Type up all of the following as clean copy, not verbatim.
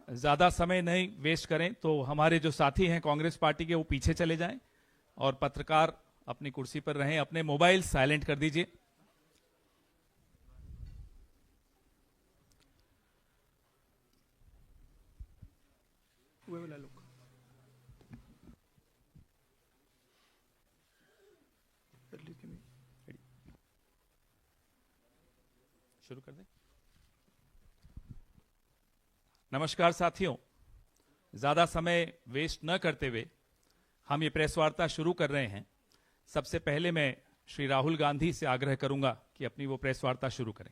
ज़्यादा समय नहीं वेस्ट करें तो हमारे जो साथी हैं कांग्रेस पार्टी के वो पीछे चले जाएं और पत्रकार अपनी कुर्सी पर रहें। अपने मोबाइल साइलेंट कर दीजिए। शुरू कर दें। नमस्कार साथियों, ज्यादा समय वेस्ट न करते हुए हम ये प्रेस वार्ता शुरू कर रहे हैं। सबसे पहले मैं श्री राहुल गांधी से आग्रह करूंगा कि अपनी वो प्रेस वार्ता शुरू करें।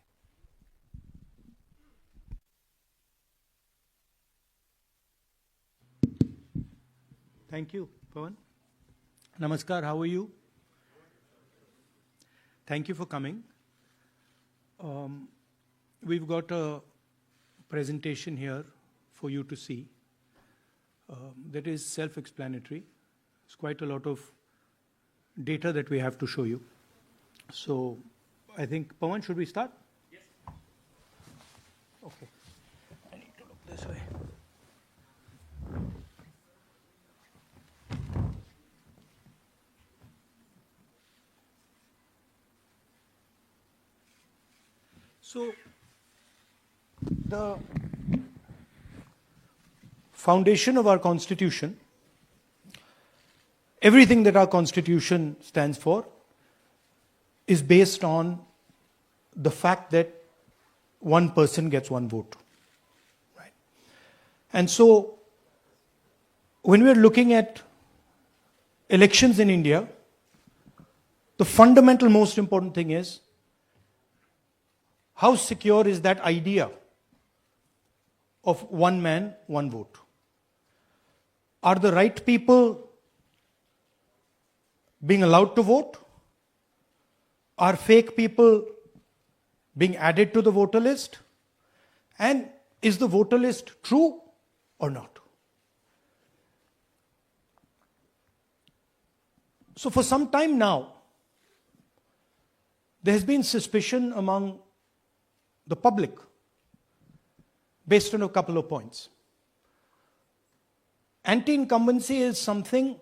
Thank you, Pawan. Namaskar, how are you? Thank you for coming. We've got a presentation here for you to see that is self-explanatory. It's quite a lot of data that we have to show you. So I think, Pawan, should we start? Yes. Okay. I need to look this way. So the foundation of our Constitution, everything that our Constitution stands for, is based on the fact that one person gets one vote. Right? And so when we're looking at elections in India, the fundamental most important thing is how secure is that idea of one man, one vote? Are the right people being allowed to vote? Are fake people being added to the voter list? And is the voter list true or not? So for some time now, there has been suspicion among the public based on a couple of points. Anti-incumbency is something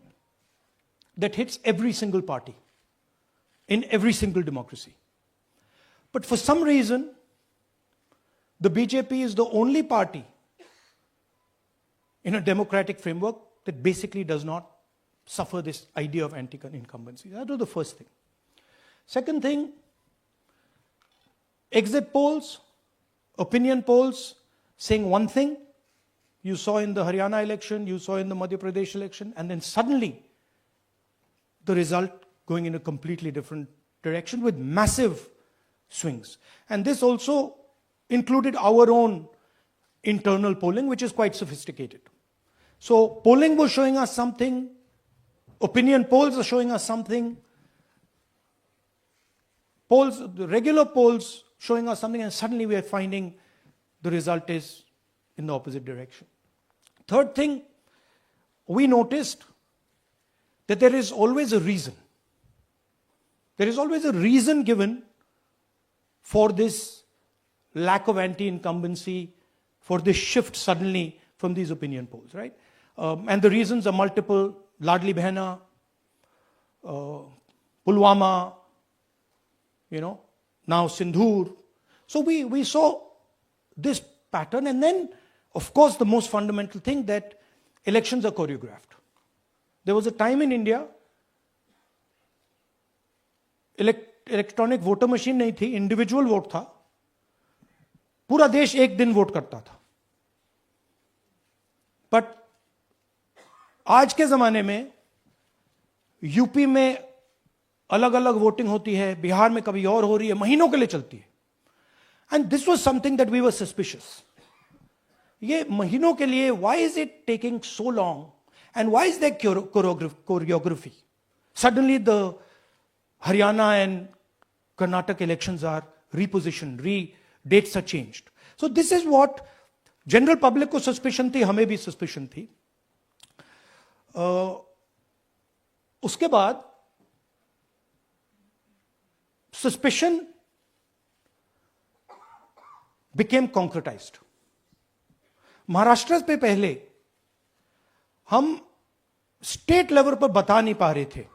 that hits every single party in every single democracy. But for some reason, the BJP is the only party in a democratic framework that basically does not suffer this idea of anti-incumbency. That was the first thing. Second thing, exit polls, opinion polls saying one thing, you saw in the Haryana election, you saw in the Madhya Pradesh election, and then suddenly the result going in a completely different direction with massive swings. And this also included our own internal polling, which is quite sophisticated. So polling was showing us something, opinion polls are showing us something, polls, the regular polls showing us something, and suddenly we are finding the result is in the opposite direction. Third thing, we noticed that there is always a reason. There is always a reason given for this lack of anti-incumbency, for this shift suddenly from these opinion polls, right? And the reasons are multiple: Ladli Behna, Pulwama, now Sindhur. So we saw this pattern, and then, of course, the most fundamental thing, that elections are choreographed. There was a time in India, electronic voter machine नहीं थी, individual vote था, पूरा देश एक दिन vote करता था. But आज के जमाने में यूपी में अलग अलग वोटिंग होती है, बिहार में कभी और हो रही है, महीनों के लिए चलती है. And this was something that we were suspicious. ये महीनों के लिए, why is it taking so long, and why is that choreography? Suddenly the Haryana and Karnataka elections are repositioned, dates are changed. So this is what general public को suspicion थी, हमें भी suspicion थी. उसके बाद suspicion became concretized. महाराष्ट्र पे पहले हम स्टेट लेवल पर बता नहीं पा रहे थे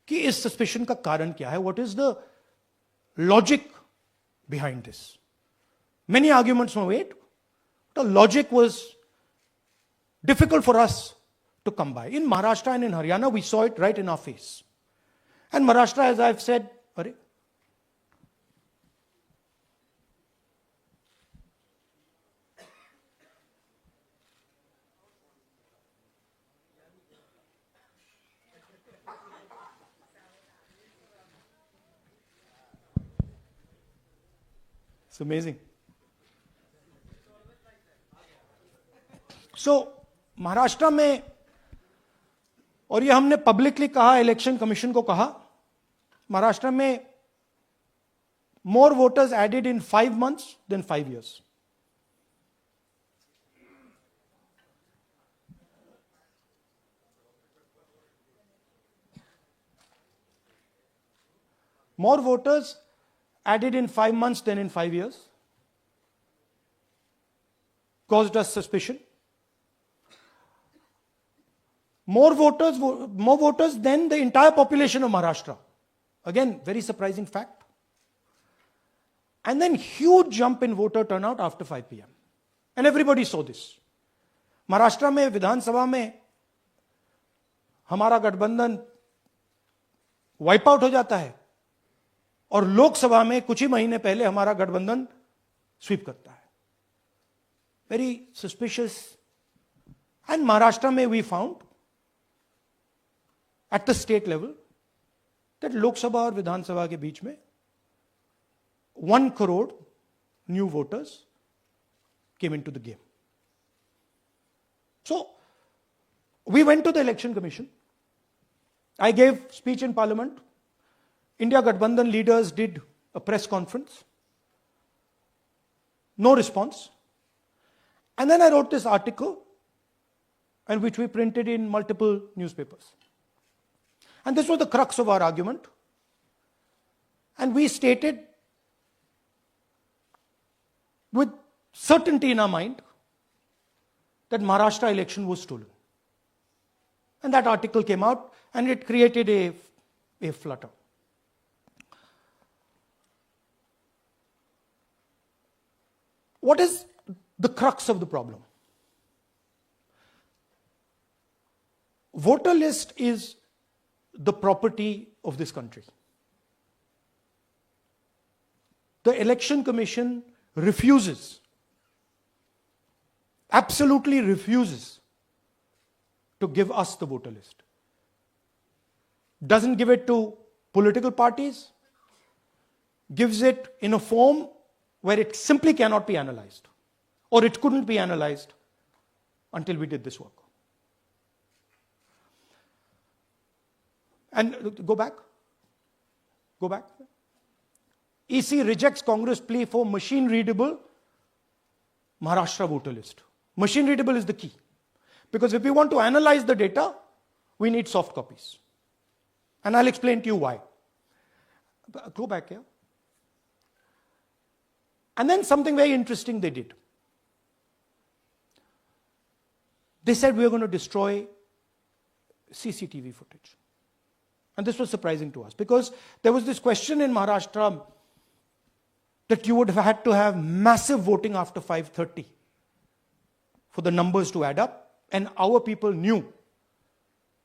कि इस सस्पेशन का कारण क्या है, what is the logic behind this. Many arguments were made. The logic was difficult for us to come by. In Maharashtra and in Haryana, we saw it right in our face. And Maharashtra, as I've said, it's amazing. सो महाराष्ट्र में, और ये हमने publicly कहा, election commission को कहा, महाराष्ट्र में more voters added in 5 months than 5 years. More voters added in 5 months than in 5 years caused us suspicion. More voters than the entire population of Maharashtra. Again, very surprising fact. And then huge jump in voter turnout after 5 p.m. And everybody saw this. Maharashtra में विधानसभा में हमारा गठबंधन wipe out हो जाता है और लोकसभा में कुछ ही महीने पहले हमारा गठबंधन स्वीप करता है. Very suspicious. एंड महाराष्ट्र में we found at the state level that Lok Sabha और विधान सभा के बीच में 1 crore new voters came into the game. So we went to the election commission. I gave speech in parliament. India Gathbandhan leaders did a press conference. No response. And then I wrote this article, and which we printed in multiple newspapers. And this was the crux of our argument. And we stated with certainty in our mind that Maharashtra election was stolen. And that article came out and it created a flutter. What is the crux of the problem? Voter list is the property of this country. The Election Commission refuses, absolutely refuses to give us the voter list. Doesn't give it to political parties, gives it in a form where it simply cannot be analyzed, or it couldn't be analyzed until we did this work. And go back. EC rejects Congress plea for machine readable Maharashtra voter list. Machine readable is the key. Because if we want to analyze the data, we need soft copies. And I'll explain to you why. Go back here. And then something very interesting they did. They said we are going to destroy CCTV footage. And this was surprising to us because there was this question in Maharashtra that you would have had to have massive voting after 5:30 for the numbers to add up. And our people knew,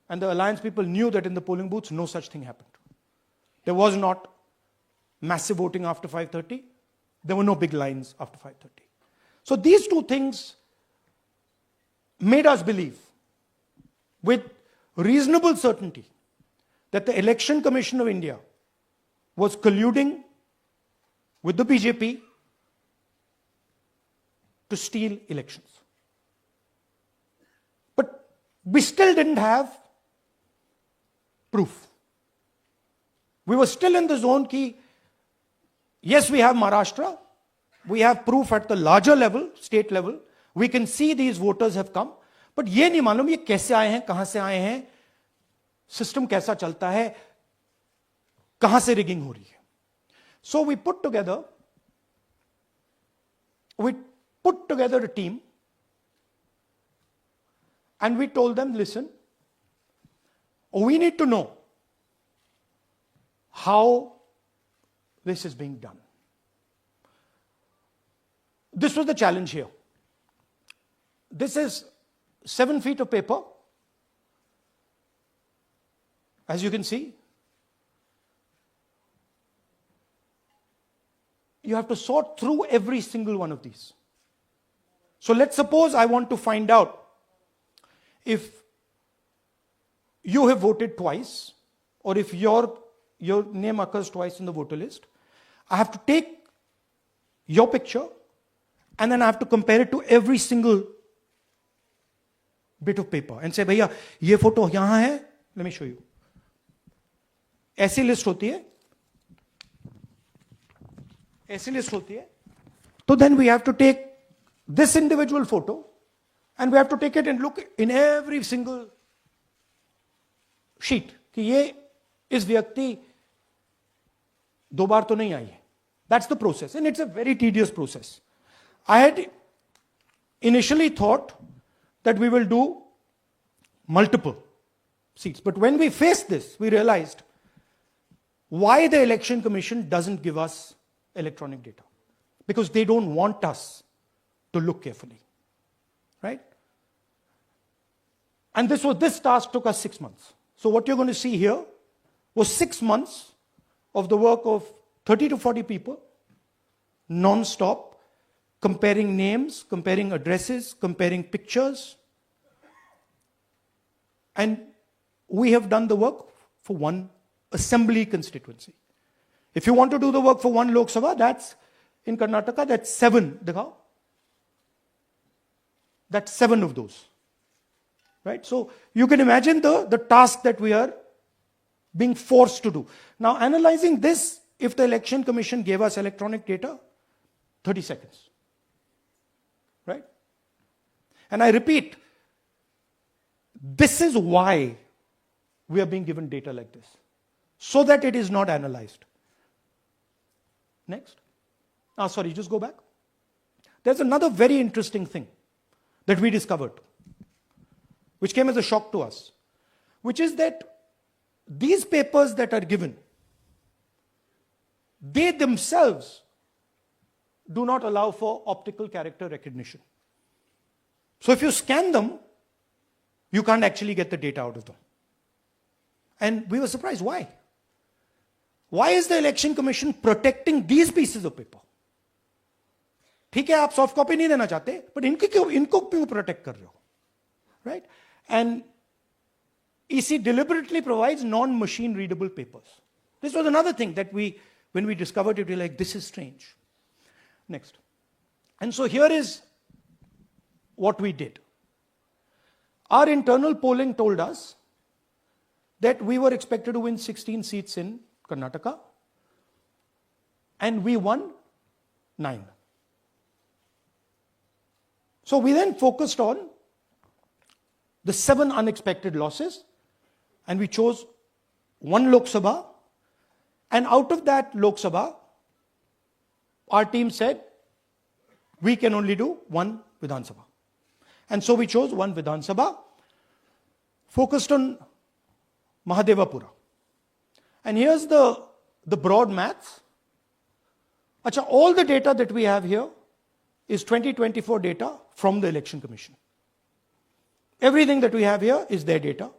and the alliance people knew that in the polling booths, no such thing happened. There was not massive voting after 5:30. There were no big lines after 5:30. So these two things made us believe with reasonable certainty that the Election Commission of India was colluding with the BJP to steal elections. But we still didn't have proof. We were still in the zone ki, yes, we have Maharashtra, we have proof at the larger level, state level, we can see these voters have come, but ये नहीं मालूम ये कैसे आए हैं, कहां से आए हैं, सिस्टम कैसा चलता है, कहां से रिगिंग हो रही है. So we put together, we put together a team and we told them, listen, we need to know how this is being done. This was the challenge here. This is 7 feet of paper. As you can see, you have to sort through every single one of these. So let's suppose I want to find out if you have voted twice, or if your name occurs twice in the voter list. I have to take your picture and then I have to compare it to every single bit of paper and say, भैया ये photo यहां है, let me show you. ऐसी list होती है, ऐसी list होती है. So then we have to take this individual photo and we have to take it and look in every single sheet कि ये इस व्यक्ति दो बार तो नहीं आई है. That's the process, and it's a very tedious process. I had initially thought that we will do multiple seats, but when we faced this, we realized why the Election Commission doesn't give us electronic data. Because they don't want us to look carefully, right? And this task took us 6 months. So what you're going to see here was 6 months of the work of 30 to 40 people, non-stop, comparing names, comparing addresses, comparing pictures. And we have done the work for one assembly constituency. If you want to do the work for one Lok Sabha, that's in Karnataka, that's 7. Dikhao. That's 7 of those. Right? So you can imagine the task that we are being forced to do. Now, analyzing this, if the Election Commission gave us electronic data, 30 seconds. Right? And I repeat, this is why we are being given data like this, so that it is not analyzed. Next. Sorry, just go back. There's another very interesting thing that we discovered, which came as a shock to us, which is that these papers that are given, they themselves do not allow for optical character recognition. So if you scan them, you can't actually get the data out of them. And we were surprised. Why? Why is the Election Commission protecting these pieces of paper? ठीक है, आप soft copy नहीं देना चाहते, but इनको क्यों protect कर रहे हो? Right? And EC deliberately provides non-machine readable papers. This was another thing that when we discovered it, we were like, this is strange. Next. And so here is what we did. Our internal polling told us that we were expected to win 16 seats in Karnataka, and we won 9. So we then focused on the 7 unexpected losses, and we chose 1 Lok Sabha, and out of that Lok Sabha, our team said, we can only do 1 Vidhan Sabha. And so we chose 1 Vidhan Sabha, focused on Mahadevapura. And here's the broad maths. Achha, all the data that we have here is 2024 data from the Election Commission. Everything that we have here is their data.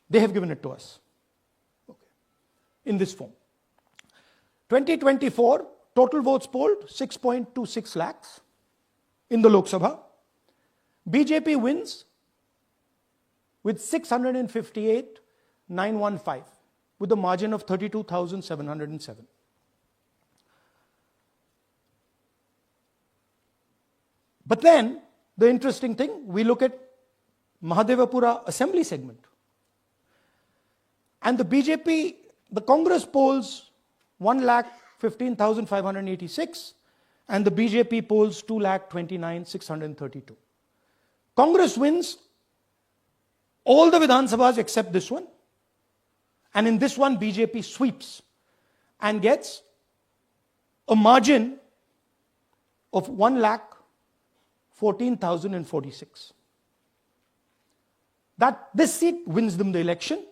They have given it to us. Okay. In this form. 2024, total votes polled, 6.26 lakhs in the Lok Sabha. BJP wins with 658,915 with a margin of 32,707. But then, the interesting thing, we look at Mahadevapura assembly segment. And the BJP, the Congress polls 1,15,586 and the BJP polls 2,29,632. Congress wins all the Vidhan Sabhas except this one. And in this one, BJP sweeps and gets a margin of 1,00,000 14,046. This seat wins them the election.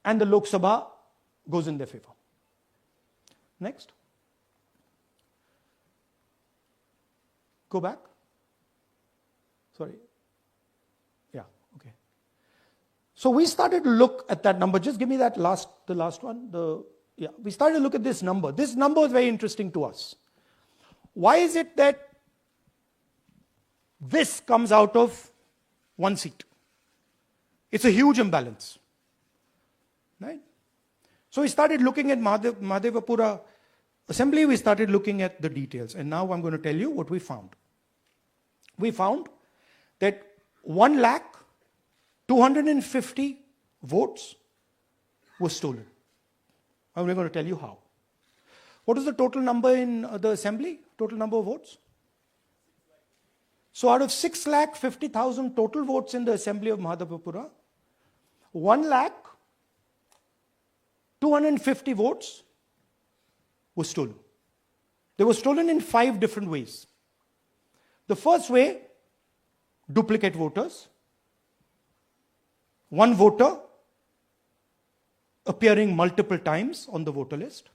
And the Lok Sabha goes in their favor. Next. Go back. Sorry. Yeah, okay. So we started to look at that number. Just give me the last one. We started to look at this number. This number is very interesting to us. Why is it that this comes out of one seat? It's a huge imbalance. Right? So we started looking at Mahadevapura Assembly, we started looking at the details. And now I'm going to tell you what we found. We found that 1,250,000 votes were stolen. I'm going to tell you how. What is the total number in the assembly? Total number of votes? So out of 6,50,000 total votes in the assembly of Mahadevapura, 1,250,000 votes were stolen. They were stolen in 5 different ways. The first way, duplicate voters. One voter appearing multiple times on the voter list.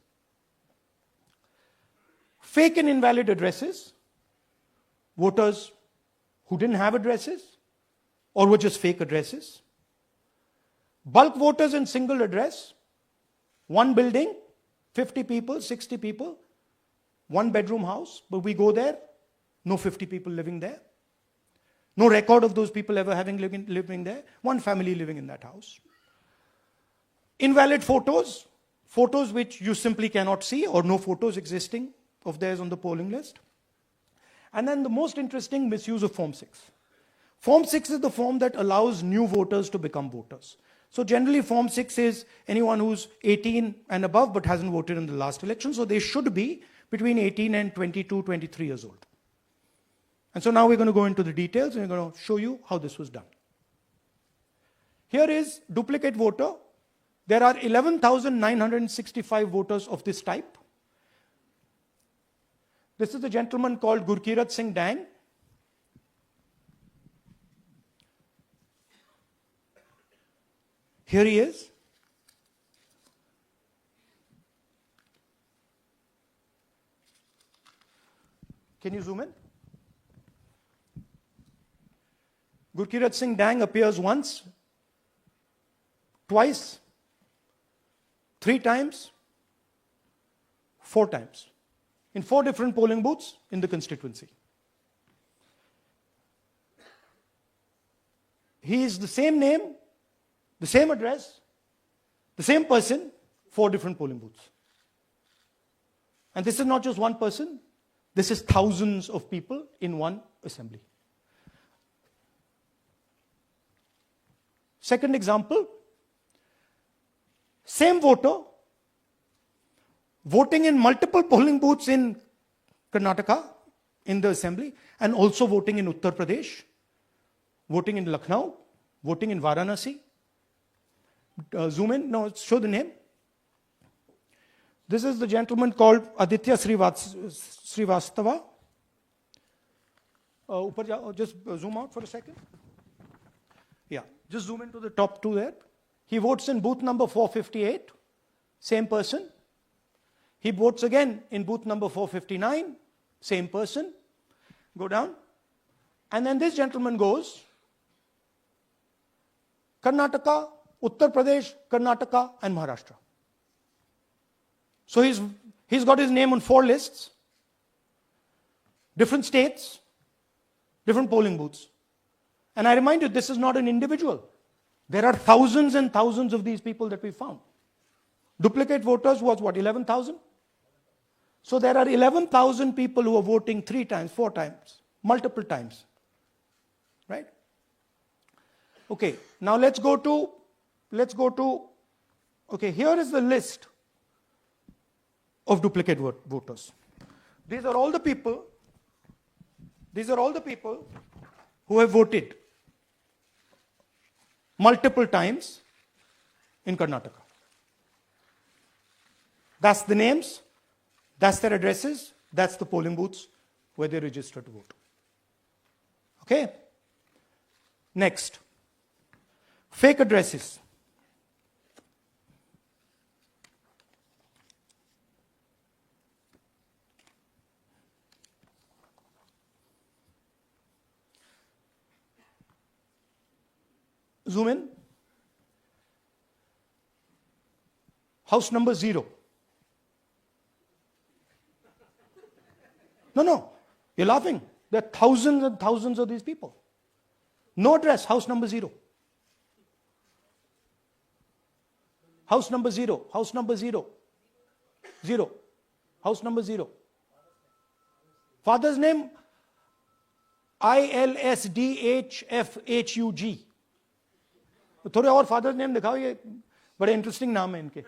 Fake and invalid addresses. Voters who didn't have addresses or were just fake addresses. Bulk voters in single address. One building, 50 people, 60 people, 1 bedroom house, but we go there, no 50 people living there. No record of those people ever having living there. 1 family living in that house. Invalid photos, photos which you simply cannot see or no photos existing of theirs on the polling list. And then the most interesting, misuse of Form 6. Form 6 is the form that allows new voters to become voters. So generally Form 6 is anyone who's 18 and above but hasn't voted in the last election. So they should be between 18 and 22, 23 years old. And so now we're going to go into the details and we're going to show you how this was done. Here is duplicate voter. There are 11,965 voters of this type. This is a gentleman called Gurkirat Singh Dang. Here he is. Can you zoom in? Gurkirat Singh Dang appears once, twice, 3 times, 4 times. In 4 different polling booths in the constituency. He is the same name, the same address, the same person, 4 different polling booths. And this is not just one person, this is thousands of people in one assembly. Second example, same voter, voting in multiple polling booths in Karnataka, in the assembly, and also voting in Uttar Pradesh, voting in Lucknow, voting in Varanasi. Zoom in, no, show the name. This is the gentleman called Aditya Srivastava. Just zoom out for a second. Yeah, just zoom into the top 2 there. He votes in booth number 458, same person. He votes again in booth number 459, same person. Go down. And then this gentleman goes, Karnataka, Uttar Pradesh, Karnataka, and Maharashtra. So he's got his name on 4 lists, different states, different polling booths. And I remind you, this is not an individual. There are thousands and thousands of these people that we found. Duplicate voters was what, 11,000? So there are 11,000 people who are voting 3 times, 4 times, multiple times. Right? Okay, now let's go to, okay, here is the list of duplicate voters. These are all the people who have voted multiple times in Karnataka. That's the names. That's their addresses. That's the polling booths where they register to vote. Okay? Next. Fake addresses. Zoom in. House number 0. No, you're laughing. There are thousands and thousands of these people. No address, house number 0. House number 0, house number 0. 0. House number 0. Father's name, ILSDHFHUG. थोड़े और father's name दिखाओ, ये बड़े interesting नाम है इनके.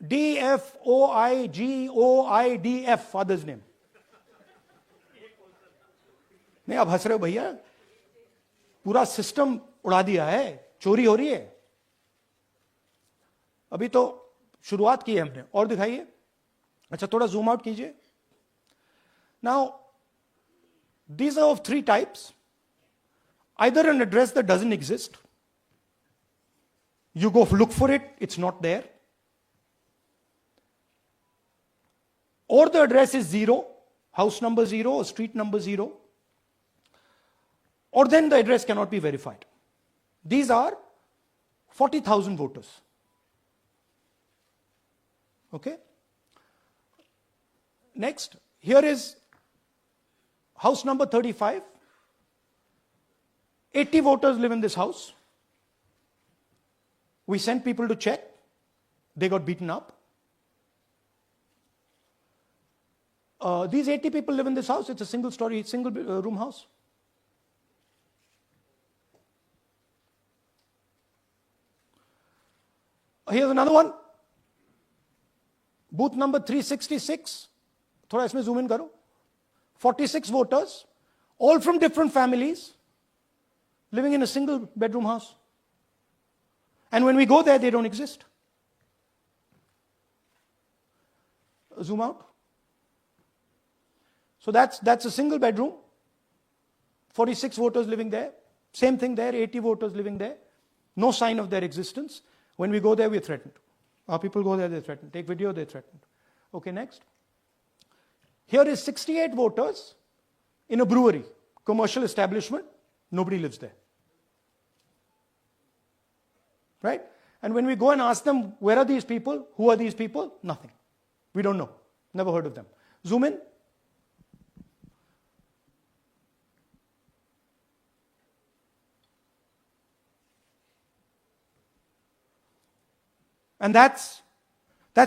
DFOIGOIDF father's name. नहीं, आप हंस रहे हो भैया, पूरा सिस्टम उड़ा दिया है, चोरी हो रही है. अभी तो शुरुआत की है हमने. और दिखाइए. अच्छा, थोड़ा जूम आउट कीजिए. Now these are of 3 types. Either an address that doesn't exist, you go look for it, it's not there, or the address is 0, house number 0 or street number 0, or then the address cannot be verified. These are 40,000 voters. Okay? Next, here is house number 35. 80 voters live in this house. We sent people to check. They got beaten up. These 80 people live in this house. It's a single story, single room house. Here's another one. Booth number 366. थोड़ा इसमें zoom in करो. 46 voters, all from different families, living in a single bedroom house. And when we go there, they don't exist. Zoom out. So that's a single bedroom. 46 voters living there. Same thing there, 80 voters living there. No sign of their existence. When we go there, we're threatened. Our people go there, they're threatened. Take video, they're threatened. Okay, next. Here is 68 voters in a brewery, commercial establishment. Nobody lives there. Right? And when we go and ask them, where are these people? Who are these people? Nothing. We don't know. Never heard of them. Zoom in. And that's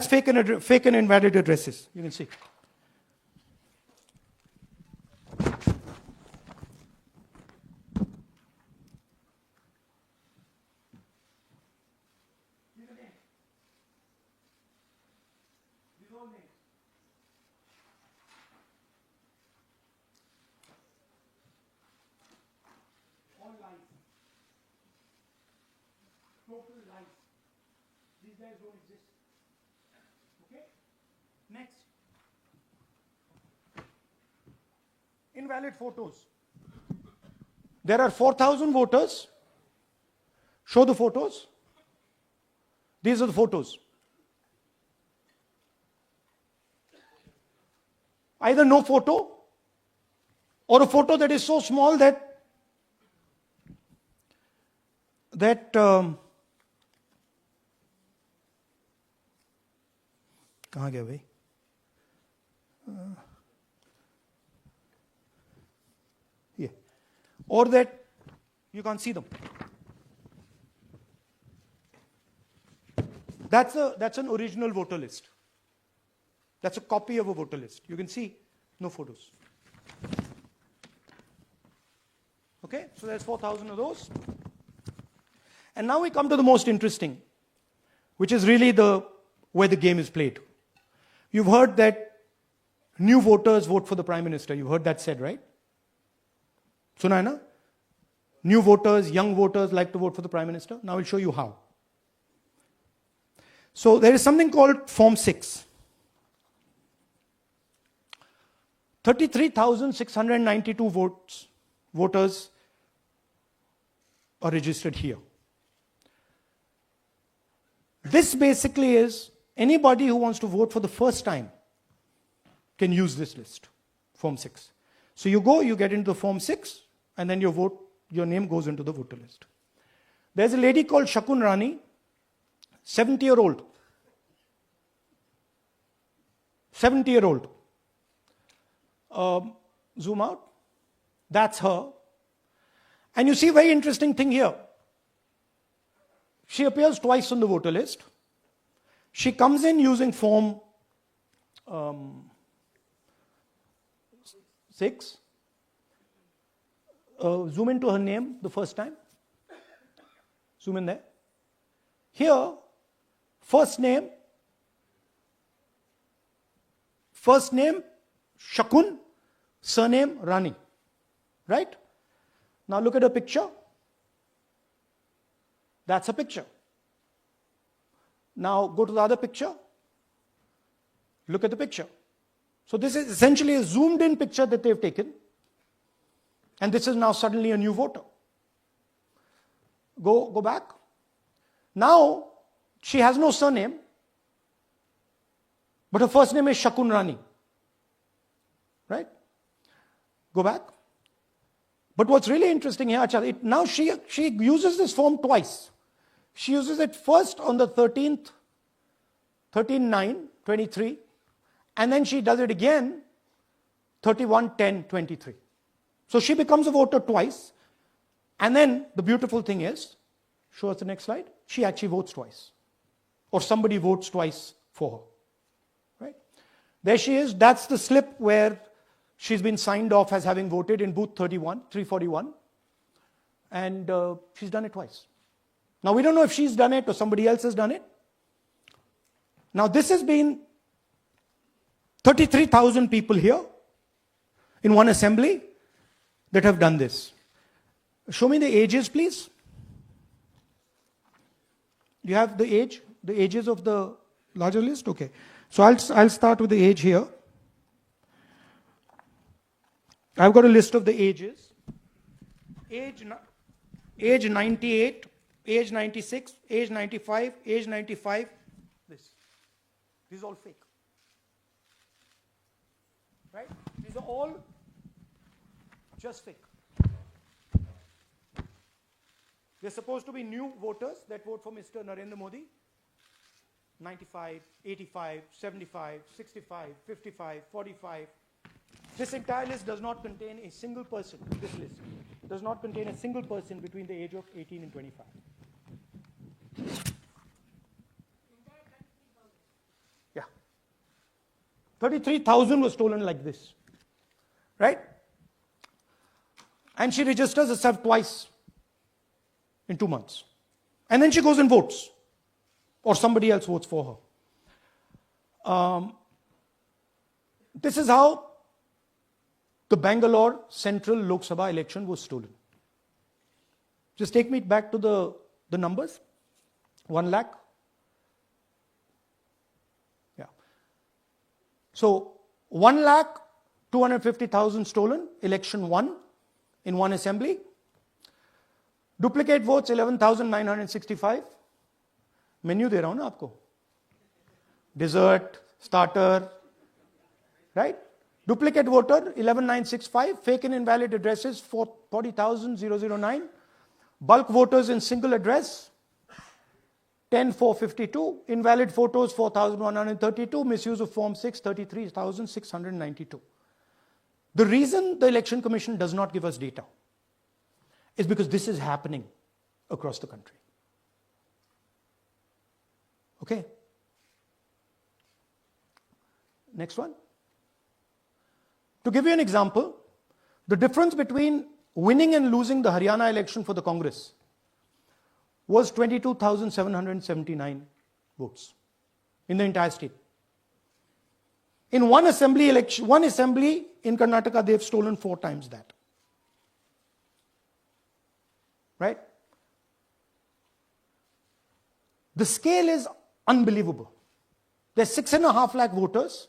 fake and invalid addresses. You can see. Total lies. These guys don't exist. Okay? Next. Invalid photos. There are 4,000 voters. Show the photos. These are the photos. Either no photo or a photo that is so small that कहाँ गया भाई? Yeah. Or that you can't see them. That's an original voter list. That's a copy of a voter list. You can see no photos. Okay, so there's 4,000 of those. And now we come to the most interesting, which is really where the game is played. You've heard that new voters vote for the Prime Minister. You've heard that said, right? Suna hai na? New voters, young voters like to vote for the Prime Minister. Now I'll show you how. So there is something called Form 6. 33,692 voters are registered here. This basically is anybody who wants to vote for the first time can use this list, Form 6. So you go, you get into the Form 6, and then your name goes into the voter list. There's a lady called Shakun Rani, 70-year-old. 70-year-old. Zoom out. That's her. And you see a very interesting thing here. She appears twice on the voter list. She comes in using Form 6. Zoom into her name the first time. Zoom in there. Here, first name Shakun, surname Rani. Right? Now look at her picture. That's a picture. Now go to the other picture. Look at the picture. So this is essentially a zoomed in picture that they've taken. And this is now suddenly a new voter. Go back. Now she has no surname, but her first name is Shakun Rani. Right? Go back. But what's really interesting here, now she uses this form twice. She uses it first on the 13th, 13/9/23, and then she does it again 31/10/23. So she becomes a voter twice, and then the beautiful thing is, show us the next slide, she actually votes twice. Or somebody votes twice for her. Right? There she is, that's the slip where she's been signed off as having voted in booth 341, and she's done it twice. Now we don't know if she's done it or somebody else has done it. Now this has been 33,000 people here in one assembly that have done this. Show me the ages, please. Do you have the ages of the larger list? Okay. So I'll start with the age here. I've got a list of the ages. Age 98, age 96, age 95, age 95. These are all fake. Right? These are all just fake. They're supposed to be new voters that vote for Mr. Narendra Modi. 95, 85, 75, 65, 55, 45. This entire list does not contain a single person. This list does not contain a single person between the age of 18 and 25. Yeah. 33,000 was stolen like this. Right? And she registers herself twice in 2 months. And then she goes and votes. Or somebody else votes for her. This is how the Bangalore Central Lok Sabha election was stolen. Just take me back to the numbers. 1 lakh. Yeah. So 1,250,000 stolen, election won in one assembly. Duplicate votes 11,965. Menu दे रहा हूं ना आपको. Dessert, starter, right? Duplicate voter 11,965. Fake and invalid addresses 40,009. Bulk voters in single address 10,452. Invalid photos 4,132. Misuse of Form 6 33,692. The reason the Election Commission does not give us data is because this is happening across the country. Okay. Next one. To give you an example, the difference between winning and losing the Haryana election for the Congress was 22,779 votes in the entire state. In one assembly in Karnataka, they've stolen 4 times that. Right? The scale is unbelievable. There's 6.5 lakh voters,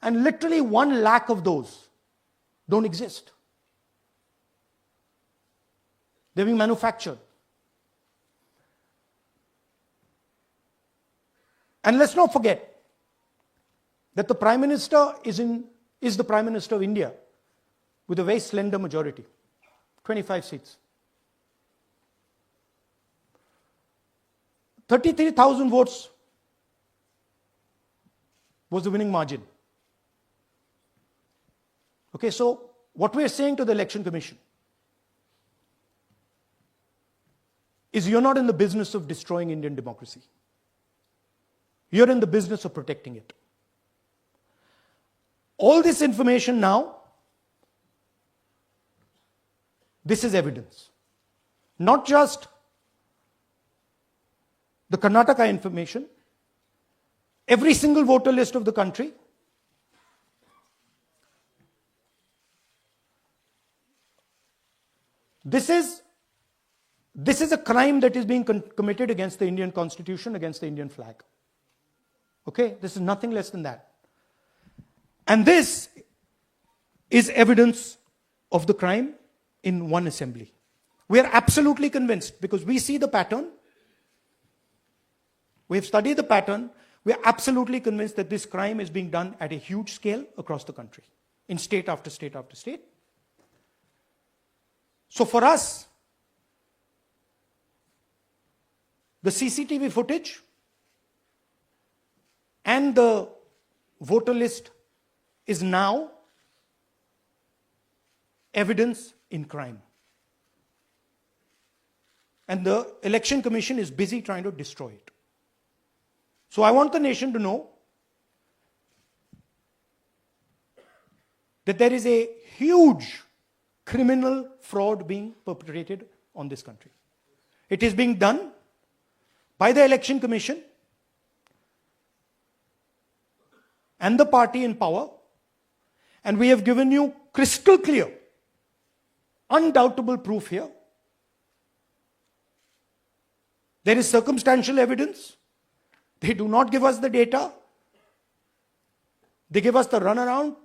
and literally 1 lakh of those don't exist. They're being manufactured. And let's not forget that the Prime Minister is the Prime Minister of India with a very slender majority, 25 seats. 33,000 votes was the winning margin. Okay, so what we are saying to the Election Commission is you're not in the business of destroying Indian democracy. You're in the business of protecting it. All this information now, this is evidence. Not just the Karnataka information, every single voter list of the country. This is a crime that is being committed against the Indian Constitution, against the Indian flag. Okay, this is nothing less than that. And this is evidence of the crime in one assembly. We are absolutely convinced because we see the pattern. We have studied the pattern. We are absolutely convinced that this crime is being done at a huge scale across the country, in state after state after state. So for us, the CCTV footage and the voter list is now evidence in crime. And the Election Commission is busy trying to destroy it. So I want the nation to know that there is a huge criminal fraud being perpetrated on this country. It is being done by the Election Commission and the party in power, and we have given you crystal clear, undoubtable proof here. There is circumstantial evidence. They do not give us the data. They give us the runaround.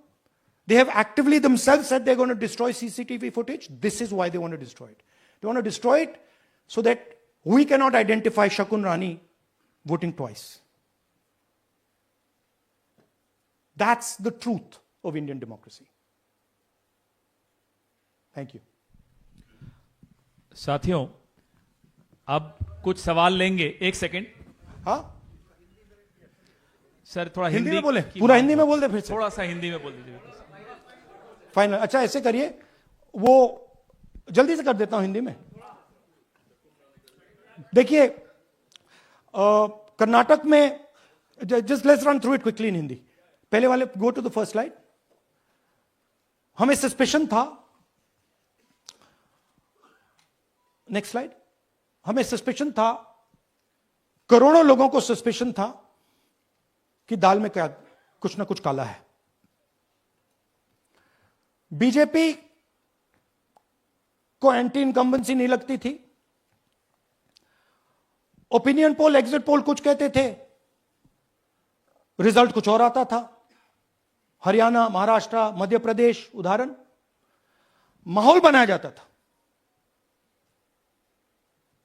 They have actively themselves said they're going to destroy CCTV footage. This is why they want to destroy it. They want to destroy it so that we cannot identify Shakun Rani voting twice. That's the truth of Indian democracy. Thank you. साथियों, अब कुछ सवाल लेंगे. एक second. हाँ, sir थोड़ा हिंदी में बोले, पूरा हिंदी में बोल दे, फिर से थोड़ा सा हिंदी में बोल दीजिए. फाइनल. अच्छा ऐसे करिए, वो जल्दी से कर देता हूं हिंदी में. देखिए, कर्नाटक में, just let's run through it quickly in Hindi. पहले वाले, go to the first slide. हमें सस्पेशन था, नेक्स्ट स्लाइड. हमें सस्पेशन था, करोड़ों लोगों को सस्पेशन था कि दाल में क्या कुछ ना कुछ काला है. बीजेपी को एंटी इनकम्बेंसी नहीं लगती थी. ओपिनियन पोल, एग्जिट पोल कुछ कहते थे, रिजल्ट कुछ और आता था. हरियाणा, महाराष्ट्र, मध्य प्रदेश उदाहरण, माहौल बनाया जाता था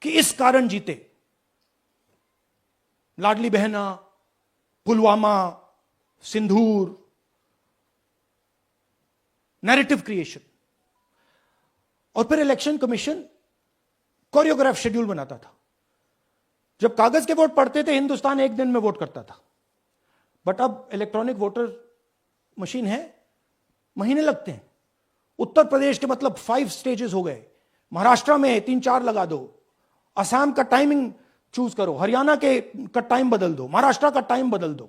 कि इस कारण जीते. लाडली बहना, पुलवामा, सिंदूर, नैरेटिव क्रिएशन. और फिर इलेक्शन कमीशन कोरियोग्राफ शेड्यूल बनाता था. जब कागज के वोट पड़ते थे, हिंदुस्तान एक दिन में वोट करता था. बट अब इलेक्ट्रॉनिक वोटर मशीन है, महीने लगते हैं. उत्तर प्रदेश के मतलब 5 स्टेजेस हो गए. महाराष्ट्र में 3-4 लगा दो. असम का टाइमिंग चूज करो, हरियाणा का टाइम बदल दो, महाराष्ट्र का टाइम बदल दो.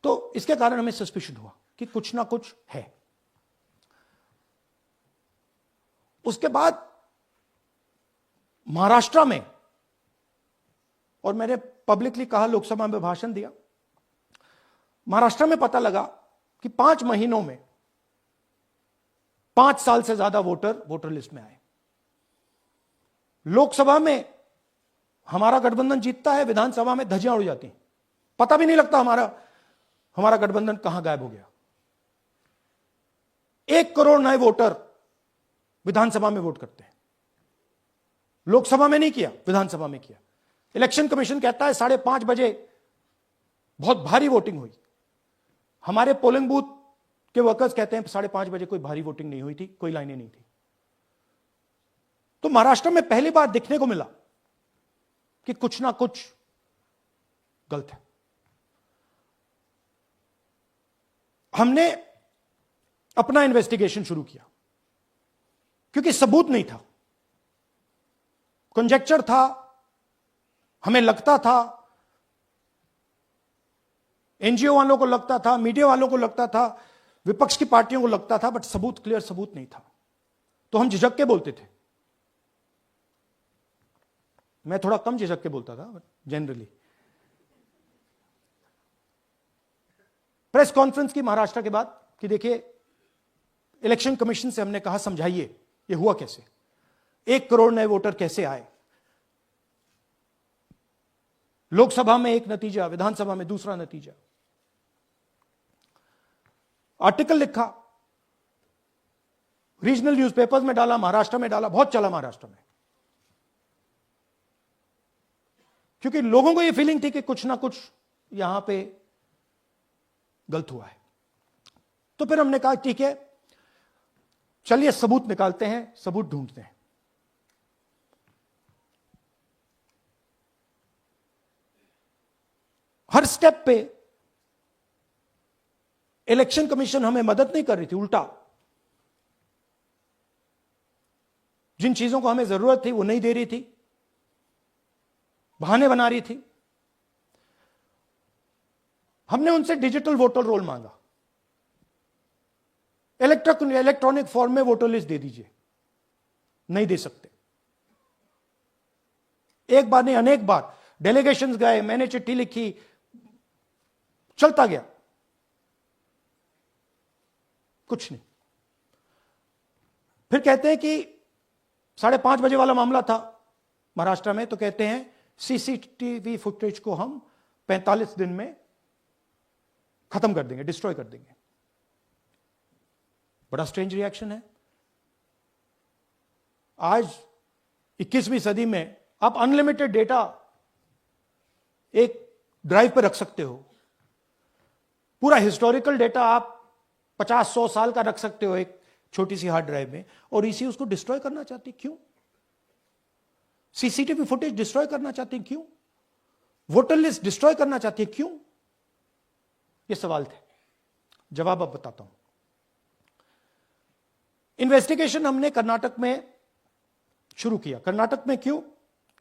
तो इसके कारण हमें सस्पिशन हुआ कि कुछ ना कुछ है. उसके बाद महाराष्ट्र में, और मैंने पब्लिकली कहा, लोकसभा में भाषण दिया, महाराष्ट्र में पता लगा कि 5 महीनों में 5 साल से ज्यादा वोटर लिस्ट में आए. लोकसभा में हमारा गठबंधन जीतता है, विधानसभा में धज्जियां उड़ जाती हैं, पता भी नहीं लगता हमारा गठबंधन कहां गायब हो गया। 1 करोड़ नए वोटर विधानसभा में वोट करते हैं, लोकसभा में नहीं किया, विधानसभा में किया। इलेक्शन कमीशन कहता है 5:30 बजे बहुत भारी वोटिंग हुई। हमारे पोलिंग बूथ के वर्कर्स कहते हैं 5:30 बजे कोई भारी वोटिंग नहीं हुई थी, कोई लाइनें नहीं थी। तो महाराष्ट्र में पहली बार देखने को मिला कि कुछ ना कुछ गलत है। हमने अपना इन्वेस्टिगेशन शुरू किया क्योंकि सबूत नहीं था, कंजेक्चर था, हमें लगता था, एनजीओ वालों को लगता था, मीडिया वालों को लगता था, विपक्ष की पार्टियों को लगता था, बट सबूत, क्लियर सबूत नहीं था। तो हम झिझक के बोलते थे। मैं थोड़ा कम झिझक के बोलता था जनरली। प्रेस कॉन्फ्रेंस की महाराष्ट्र के बाद कि देखिए, इलेक्शन कमीशन से हमने कहा समझाइए ये हुआ कैसे, 1 करोड़ नए वोटर कैसे आए, लोकसभा में एक नतीजा, विधानसभा में दूसरा नतीजा। आर्टिकल लिखा, रीजनल न्यूज़पेपर्स में डाला, महाराष्ट्र में डाला, बहुत चला महाराष्ट्र में, क्योंकि लोगों को यह फीलिंग थी कि कुछ ना कुछ यहां पे गलत हुआ है। तो फिर हमने कहा ठीक है, चलिए सबूत निकालते हैं, सबूत ढूंढते हैं। हर स्टेप पे इलेक्शन कमीशन हमें मदद नहीं कर रही थी, उल्टा जिन चीजों को हमें जरूरत थी वो नहीं दे रही थी, बहाने बना रही थी। हमने उनसे डिजिटल वोटर रोल मांगा, इलेक्ट्रॉनिक फॉर्म में वोटर लिस्ट दे दीजिए, नहीं दे सकते। एक बार नहीं, अनेक बार डेलीगेशंस गए, मैंने चिट्ठी लिखी, चलता गया, कुछ नहीं। फिर कहते हैं कि 5:30 बजे वाला मामला था महाराष्ट्र में, तो कहते हैं सीसीटीवी फुटेज को हम 45 दिन में खत्म कर देंगे, डिस्ट्रॉय कर देंगे। बड़ा स्ट्रेंज रिएक्शन है। आज 21वीं सदी में आप अनलिमिटेड डेटा एक ड्राइव पर रख सकते हो, पूरा हिस्टोरिकल डेटा आप 50-100 साल का रख सकते हो एक छोटी सी हार्ड ड्राइव में, और इसी उसको डिस्ट्रॉय करना चाहती, क्यों? सीसीटीवी फुटेज डिस्ट्रॉय करना चाहती, क्यों? वोटर लिस्ट डिस्ट्रॉय करना चाहती है, क्यों? ये सवाल थे, जवाब अब बताता हूं। इन्वेस्टिगेशन हमने कर्नाटक में शुरू किया। कर्नाटक में क्यों?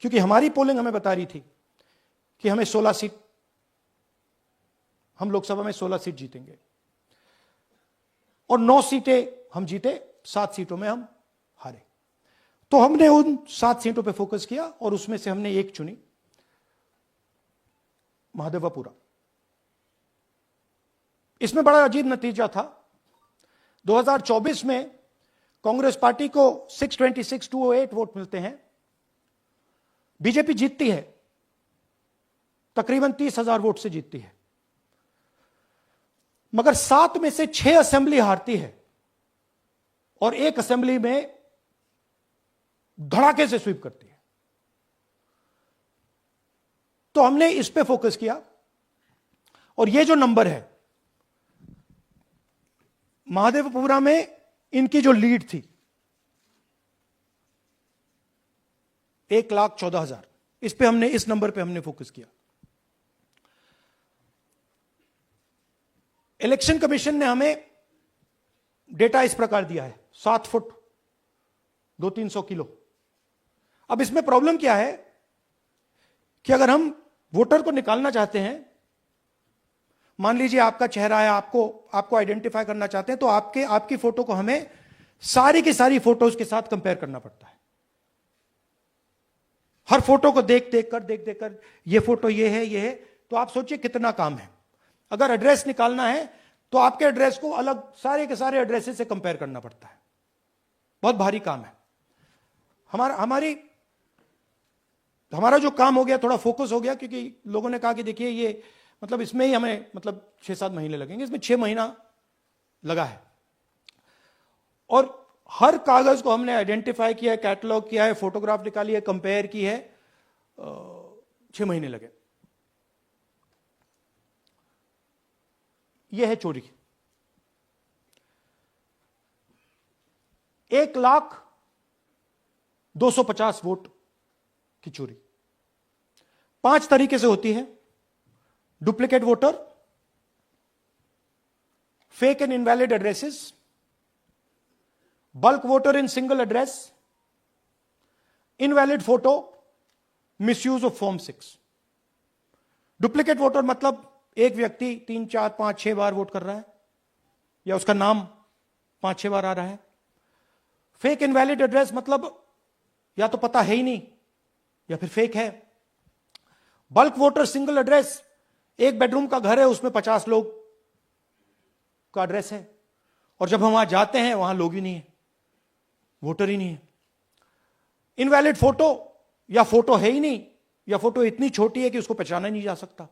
क्योंकि हमारी पोलिंग हमें बता रही थी कि हमें 16 सीट, हम लोकसभा में 16 सीट जीतेंगे और 9 सीटें हम जीते, 7 सीटों में हम हारे। तो हमने उन 7 सीटों पे फोकस किया और उसमें से हमने एक चुनी, महादेवपुरा। इसमें बड़ा अजीब नतीजा था। 2024 में कांग्रेस पार्टी को 626-208 वोट मिलते हैं, बीजेपी जीतती है, तकरीबन 30,000 वोट से जीतती है, मगर 7 में से 6 असेंबली हारती है और एक असेंबली में धड़ाके से स्वीप करती है। तो हमने इस पे फोकस किया और ये जो नंबर है, महादेवपुरा में इनकी जो लीड थी 1,14,000, इस पे हमने, इस नंबर पे हमने फोकस किया। इलेक्शन कमीशन ने हमें डेटा इस प्रकार दिया है, 7 फुट 200-300 किलो। अब इसमें प्रॉब्लम क्या है कि अगर हम वोटर को निकालना चाहते हैं, मान लीजिए आपका चेहरा है, आपको आइडेंटिफाई करना चाहते हैं, तो आपकी फोटो को हमें सारी की सारी फोटोज के साथ कंपेयर करना पड़ता है। हर फोटो को देख कर ये फोटो ये है, तो आप सोचिए कितना काम है। अगर एड्रेस निकालना है तो आपके एड्रेस को अलग सारे के सारे एड्रेसेस से कंपेयर करना पड़ता है, बहुत भारी काम है। हमारा जो काम हो गया थोड़ा फोकस हो गया, क्योंकि लोगों ने कहा कि देखिए ये मतलब इसमें ही हमें मतलब 6-7 महीने लगेंगे, इसमें 6 महीना लगा है। और हर कागज को हमने आइडेंटिफाई किया है, कैटलॉग किया है, फोटोग्राफ निकाली है, कंपेयर की है, 6 महीने लगे। यह है चोरी। 1,02,50 वोट की चोरी 5 तरीके से होती है: duplicate voter, fake and invalid addresses, bulk voter in single address, invalid photo, misuse of form 6। Duplicate voter मतलब एक व्यक्ति 3, 4, 5, 6 बार वोट कर रहा है, या उसका नाम 5-6 बार आ रहा है। फेक इनवैलिड एड्रेस मतलब या तो पता है ही नहीं या फिर फेक है। बल्क वोटर सिंगल एड्रेस, एक बेडरूम का घर है, उसमें 50 लोग का एड्रेस है, और जब हम वहां जाते हैं वहां लोग ही नहीं है, वोटर ही नहीं है। इनवैलिड फोटो, या फोटो है ही नहीं, या फोटो इतनी छोटी है कि उसको पहचाना नहीं जा सकता।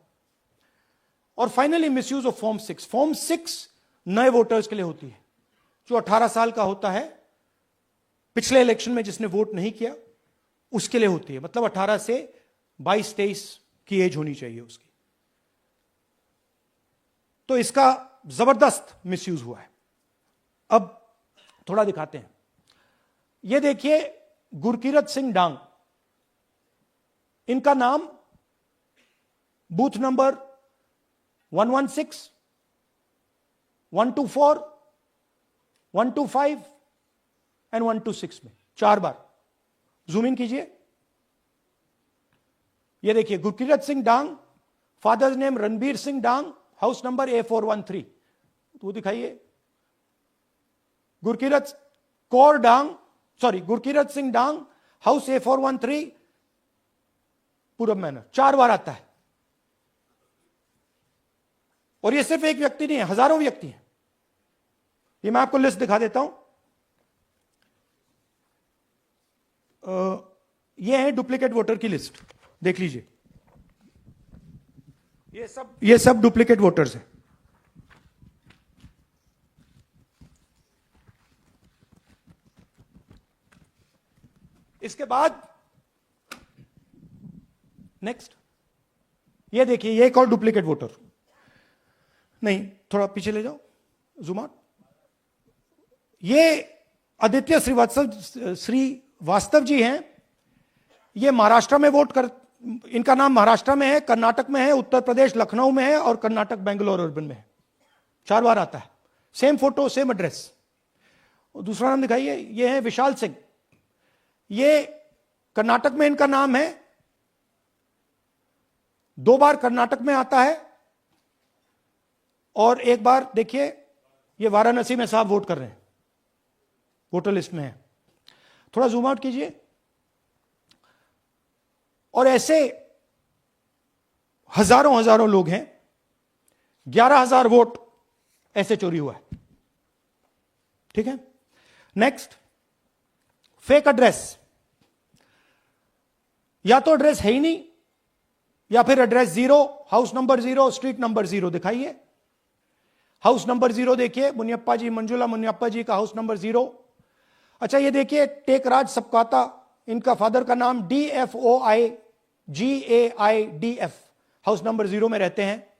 और finally misuse of form 6। Form 6 नए वोटर्स के लिए होती है, जो 18 साल का होता है, पिछले इलेक्शन में जिसने वोट नहीं किया उसके लिए होती है। मतलब 18 से 22-23 की एज होनी चाहिए उसकी। तो इसका जबरदस्त मिसयूज हुआ है। अब थोड़ा दिखाते हैं। यह देखिए गुरकीरत सिंह डांग, इनका नाम बूथ नंबर 116, 124, 125 एंड 126 में 4 बार। जूम इन कीजिए। यह देखिए गुरकीरत सिंह डांग, फादर्स नेम रणबीर सिंह डांग, हाउस नंबर A413। वो दिखाइए। गुरकीरत कौर डांग, सॉरी गुरकीरत सिंह डांग, हाउस A413, पूरब मैनर। 4 बार आता है। और यह सिर्फ एक व्यक्ति नहीं है, हजारों व्यक्ति हैं। ये मैं आपको लिस्ट दिखा देता हूं। ये है डुप्लीकेट वोटर की लिस्ट, देख लीजिए। ये सब डुप्लीकेट वोटर्स हैं। इसके बाद नेक्स्ट, ये देखिए, ये एक और डुप्लीकेट वोटर। नहीं, थोड़ा पीछे ले जाओ, जूम आउट। ये आदित्य श्रीवास्तव जी हैं। ये महाराष्ट्र में वोट कर, इनका नाम महाराष्ट्र में है, कर्नाटक में है, उत्तर प्रदेश लखनऊ में है, और कर्नाटक बेंगलोर अर्बन में है। 4 बार आता है। Same photo, same address. दूसरा नाम दिखाइए। ये है विशाल सिंह। ये कर्नाटक में इनका नाम है, 2 बार कर्नाटक में आता है, और 1 बार देखिए ये वाराणसी में साहब वोट कर रहे हैं, वोटर लिस्ट में है। थोड़ा जूम आउट कीजिए। और ऐसे हजारों लोग हैं। 11,000 वोट ऐसे चोरी हुआ है। ठीक है। Next, fake address. या तो एड्रेस है ही नहीं, या फिर address 0, house number 0, street number 0। दिखाइए हाउस नंबर 0, देखिए मुनियप्पा जी, मंजुला मुनियप्पा जी का हाउस नंबर 0। अच्छा, ये देखिए टेकराज सबकाता, इनका फादर का नाम DFOIGAIDF, हाउस नंबर 0 में रहते हैं।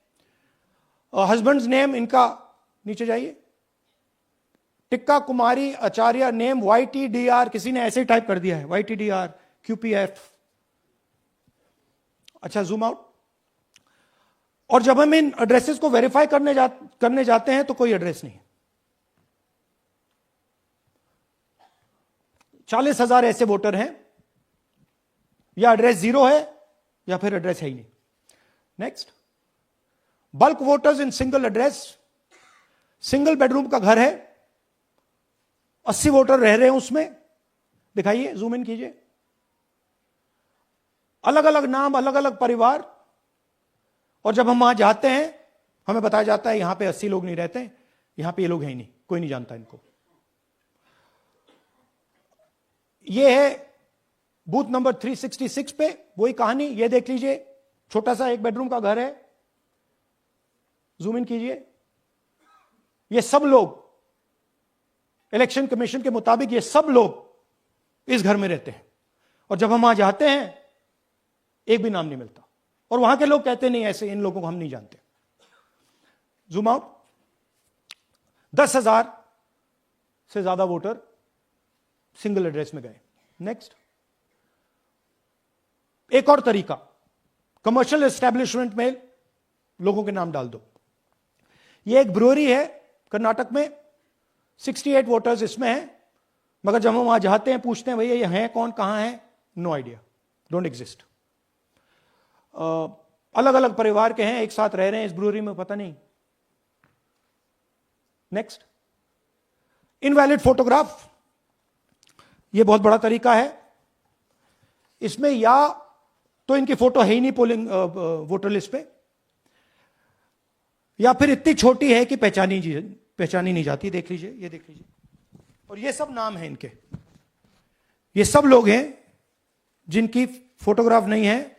हस्बैंड्स नेम इनका, नीचे जाइए, टिक्का कुमारी आचार्य, नेम YTDR, किसी ने ऐसे ही टाइप कर दिया है, YTDR QPF। अच्छा, जूम आउट। और जब हम इन एड्रेसेस को वेरीफाई करने जाते हैं तो कोई एड्रेस नहीं है। 40,000 ऐसे वोटर हैं, या एड्रेस 0 है या फिर एड्रेस है ही नहीं। Next, bulk voters in single address. Single bedroom का घर है, 80 वोटर रह रहे हैं उसमें। दिखाइए, जूम इन कीजिए। अलग अलग नाम, अलग अलग परिवार। और जब हम वहां जाते हैं हमें बताया जाता है यहां पे 80 लोग नहीं रहते, यहां पे ये लोग हैं ही नहीं, कोई नहीं जानता इनको। ये है बूथ नंबर 366 पे वही कहानी, ये देख लीजिए, छोटा सा एक बेडरूम का घर है, जूम इन कीजिए। ये सब लोग इलेक्शन कमीशन के मुताबिक, ये सब लोग इस घर में रहते हैं, और जब हम वहां जाते हैं एक भी नाम नहीं मिलता, और वहां के लोग कहते नहीं ऐसे इन लोगों को हम नहीं जानते। Zoom out. 10,000 से ज्यादा वोटर सिंगल एड्रेस में गए। नेक्स्ट, एक और तरीका, कमर्शियल एस्टेब्लिशमेंट में लोगों के नाम डाल दो। ये एक ब्रूअरी है कर्नाटक में, 68 वोटर्स इसमें हैं, मगर जब हम वहां जाते हैं पूछते हैं भैया ये हैं कौन, कहां है, नो आइडिया, डोंट एग्जिस्ट। अलग अलग परिवार के हैं, एक साथ रह रहे हैं इस ब्रूअरी में, पता नहीं। नेक्स्ट, इनवैलिड फोटोग्राफ, ये बहुत बड़ा तरीका है। इसमें या तो इनकी फोटो है ही नहीं पोलिंग वोटर लिस्ट पे, या फिर इतनी छोटी है कि पहचानी नहीं जाती। देख लीजिए, ये देख लीजिए, और ये सब नाम है इनके, ये सब लोग हैं जिनकी फोटोग्राफ नहीं है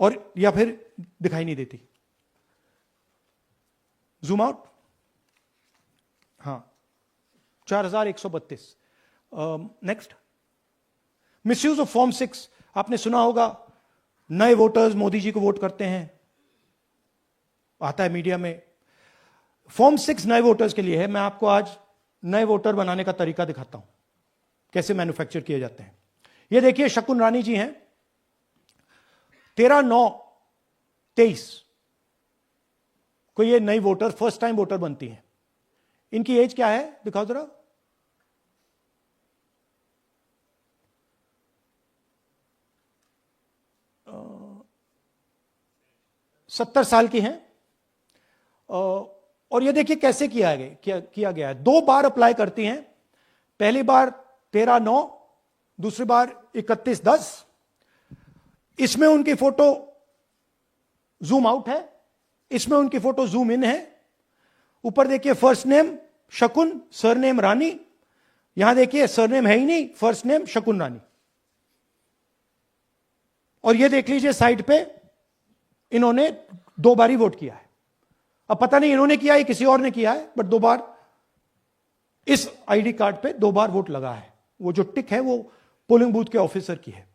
और या फिर दिखाई नहीं देती। Zoom out. हाँ, 4132। नेक्स्ट, मिसयूज ऑफ फॉर्म 6, आपने सुना होगा, नए वोटर्स मोदी जी को वोट करते हैं, आता है मीडिया में। फॉर्म 6 नए वोटर्स के लिए है। मैं आपको आज नए वोटर बनाने का तरीका दिखाता हूं, कैसे मैन्युफैक्चर किए जाते हैं। ये देखिए, शकुन रानी जी हैं, 13/9/23 को ये नई वोटर, फर्स्ट टाइम वोटर बनती हैं। इनकी एज क्या है, दिखाओ जरा। 70 साल की हैं। और ये देखिए कैसे किया गया है। 2 बार अप्लाई करती हैं, पहली बार 13/9, दूसरी बार 31/10। इसमें उनकी फोटो जूम आउट है, इसमें उनकी फोटो जूम इन है। ऊपर देखिए फर्स्ट नेम शकुन, सरनेम रानी। यहां देखिए सरनेम है ही नहीं, फर्स्ट नेम शकुन रानी। और ये देख लीजिए साइड पे इन्होंने 2 बार ही वोट किया है। अब पता नहीं इन्होंने किया है किसी और ने किया है, बट 2 बार इस आईडी कार्ड पे 2 बार वोट लगा है। वो जो टिक है वो पोलिंग बूथ के ऑफिसर की है।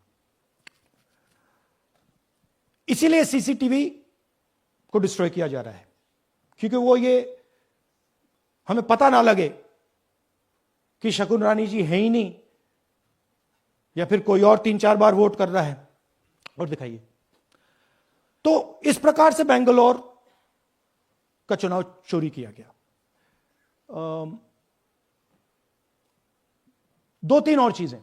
इसीलिए सीसीटीवी को डिस्ट्रॉय किया जा रहा है, क्योंकि वो ये हमें पता ना लगे कि शकुन रानी जी है ही नहीं, या फिर कोई और 3-4 बार वोट कर रहा है। और दिखाइए, तो इस प्रकार से बेंगलोर का चुनाव चोरी किया गया। 2-3 और चीजें।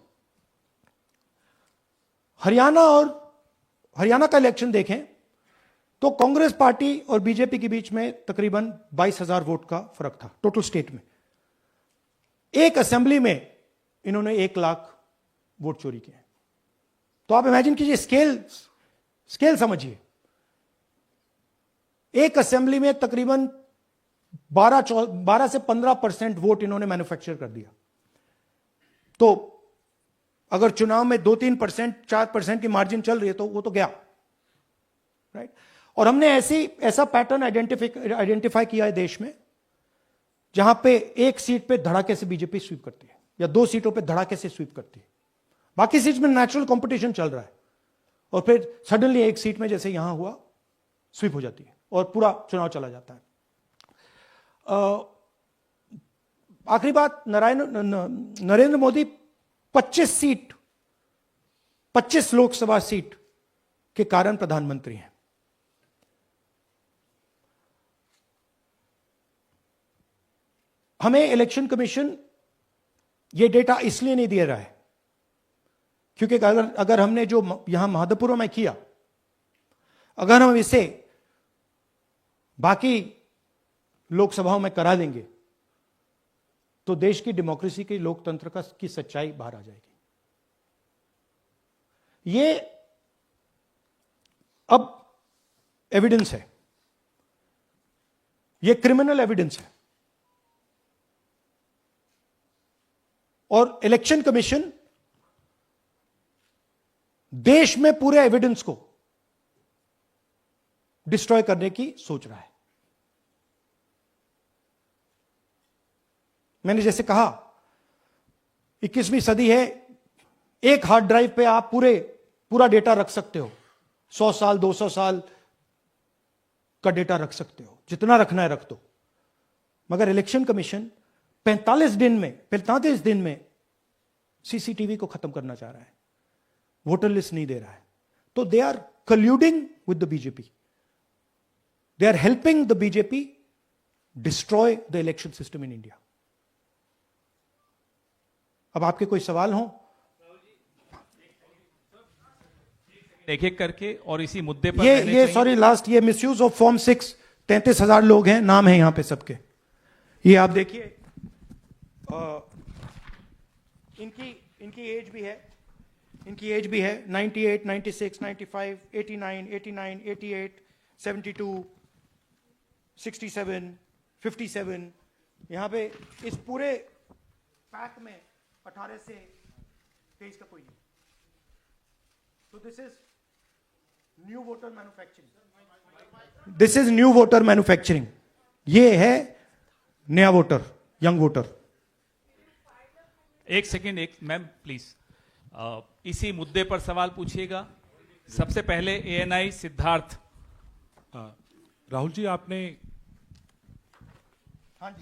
हरियाणा का इलेक्शन देखें तो कांग्रेस पार्टी और बीजेपी के बीच में तकरीबन 22,000 वोट का फर्क था टोटल स्टेट में। एक असेंबली में इन्होंने 1 लाख वोट चोरी किए। तो आप इमेजिन कीजिए, स्केल समझिए। एक असेंबली में तकरीबन 12 से 15% वोट इन्होंने मैन्युफैक्चर कर दिया। तो अगर चुनाव में 2-3%, 4% की मार्जिन चल रही है तो वो तो गया, राइट। और हमने ऐसा पैटर्न आइडेंटिफाई किया है देश में, जहां पे एक सीट पे धड़ाके से बीजेपी स्वीप करती है, या 2 सीटों पे धड़ाके से स्वीप करती है। बाकी सीट में नेचुरल कंपटीशन चल रहा है, और फिर सडनली एक सीट में जैसे यहां हुआ स्वीप हो जाती है और पूरा चुनाव चला जाता है। आखिरी बात, नरेंद्र मोदी 25 लोकसभा सीट के कारण प्रधानमंत्री हैं। हमें इलेक्शन कमीशन यह डेटा इसलिए नहीं दे रहा है क्योंकि अगर हमने जो यहां महादपुर में किया, अगर हम इसे बाकी लोकसभाओं में करा देंगे तो देश की डेमोक्रेसी की, लोकतंत्र की सच्चाई बाहर आ जाएगी। ये अब एविडेंस है, ये क्रिमिनल एविडेंस है। और इलेक्शन कमीशन देश में पूरे एविडेंस को डिस्ट्रॉय करने की सोच रहा है। मैंने जैसे कहा 21वीं सदी है, एक हार्ड ड्राइव पे आप पूरा डेटा रख सकते हो, 100 साल 200 साल का डेटा रख सकते हो, जितना रखना है रख दो। मगर इलेक्शन कमीशन 45 दिन में सीसीटीवी को खत्म करना चाह रहा है, वोटर लिस्ट नहीं दे रहा है। तो they are colluding with the BJP, they are helping the BJP destroy the election system in India. अब आपके कोई सवाल हो? एक एक करके और इसी मुद्दे पर ये सॉरी लास्ट, ये मिसयूज ऑफ फॉर्म 6, 33,000 लोग हैं, नाम है यहां पे सबके। ये आप देखिए, इनकी एज भी है, 98, 96, 95, 89, 88, 72, 67, 57। यहां पे इस पूरे पैक में 18 से 23 का कोई नहीं। तो this is new voter manufacturing, ये है नया वोटर, यंग वोटर। एक सेकेंड, एक मैम प्लीज, इसी मुद्दे पर सवाल पूछिएगा। सबसे पहले एएनआई सिद्धार्थ। राहुल जी, आपने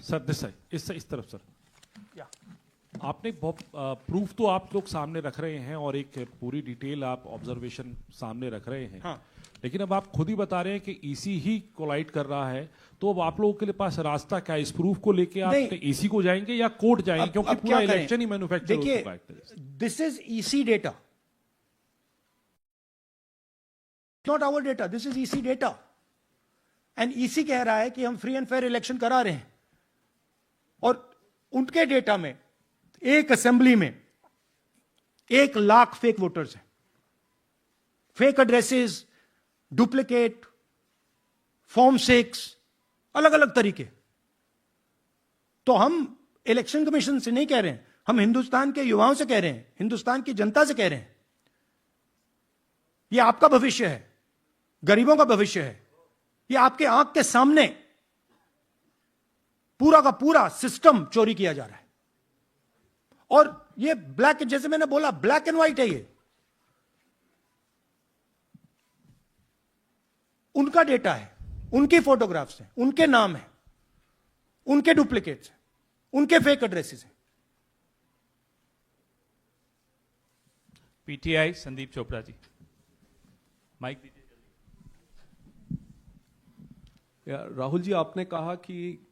सर दिस साइड, इस तरफ सर, आपने बहुत प्रूफ तो आप लोग सामने रख रहे हैं और एक पूरी डिटेल आप ऑब्जर्वेशन सामने रख रहे हैं। हाँ। लेकिन अब आप खुद ही बता रहे हैं कि ईसी ही कोलाइड कर रहा है, तो अब आप लोगों के लिए पास रास्ता क्या है? इस प्रूफ को लेके आप ईसी को जाएंगे या कोर्ट जाएंगे? क्योंकि पूरा इलेक्शन ही मैन्युफैक्चर हो चुका है। This is EC data, not our data, this is EC data. And EC कह रहा है कि हम फ्री एंड फेयर इलेक्शन करा रहे हैं, और उनके डेटा में एक असेंबली में 1 लाख फेक वोटर्स हैं, फेक एड्रेसेस, डुप्लीकेट फॉर्म 6, अलग अलग तरीके। तो हम इलेक्शन कमीशन से नहीं कह रहे हैं, हम हिंदुस्तान के युवाओं से कह रहे हैं, हिंदुस्तान की जनता से कह रहे हैं, यह आपका भविष्य है, गरीबों का भविष्य है, यह आपके आंख के सामने पूरा का पूरा सिस्टम चोरी किया जा रहा है। और ये ब्लैक, जैसे मैंने बोला, ब्लैक एंड व्हाइट है। ये उनका डेटा है, उनकी फोटोग्राफ्स हैं, उनके नाम हैं, उनके डुप्लीकेट्स हैं, उनके फेक एड्रेसेस हैं। पीटीआई संदीप चोपड़ा जी, माइक दीजिए जल्दी। राहुल जी, आपने कहा कि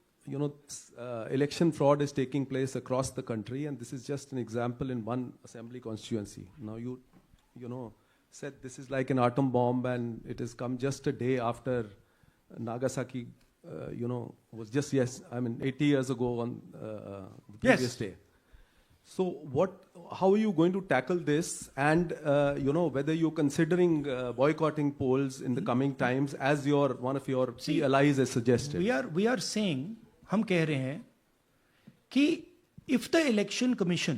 election fraud is taking place across the country, and this is just an example in one assembly constituency. Now you said this is like an atom bomb, and it has come just a day after Nagasaki, was just 80 years ago on the previous day. So how are you going to tackle this, and whether you're considering boycotting polls in the coming times, as one of your key allies has suggested? We are saying, हम कह रहे हैं कि if the election commission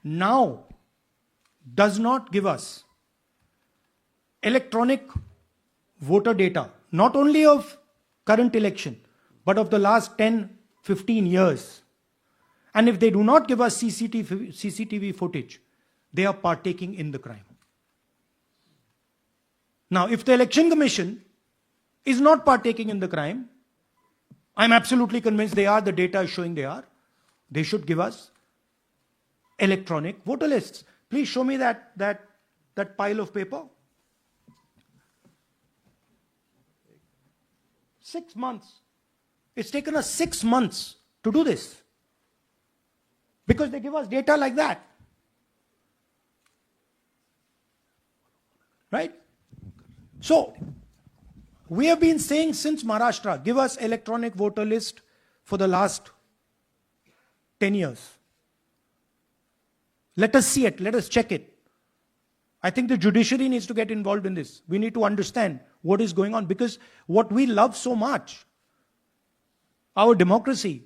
now does not give us electronic voter data, not only of current election, but of the last 10-15 years, and if they do not give us CCTV footage, they are partaking in the crime. Now, if the election commission is not partaking in the crime, I'm absolutely convinced they are, the data is showing they are, they should give us electronic voter lists. Please show me that pile of paper. 6 months. It's taken us 6 months to do this, because they give us data like that. Right? So, we have been saying since Maharashtra, give us electronic voter list for the last 10 years. Let us see it. Let us check it. I think the judiciary needs to get involved in this. We need to understand what is going on, because what we love so much, our democracy,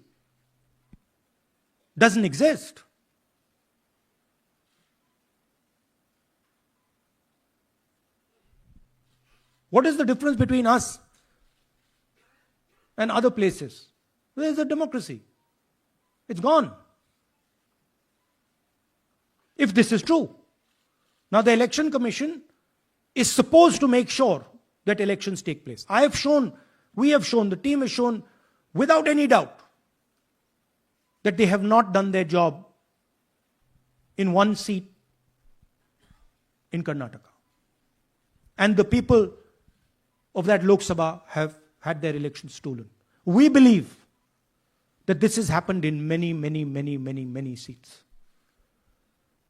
doesn't exist. What is the difference between us and other places? There is a democracy. It's gone. If this is true. Now the Election Commission is supposed to make sure that elections take place. We have shown, the team has shown without any doubt that they have not done their job in one seat in Karnataka. And the people of that Lok Sabha have had their elections stolen. We believe that this has happened in many seats.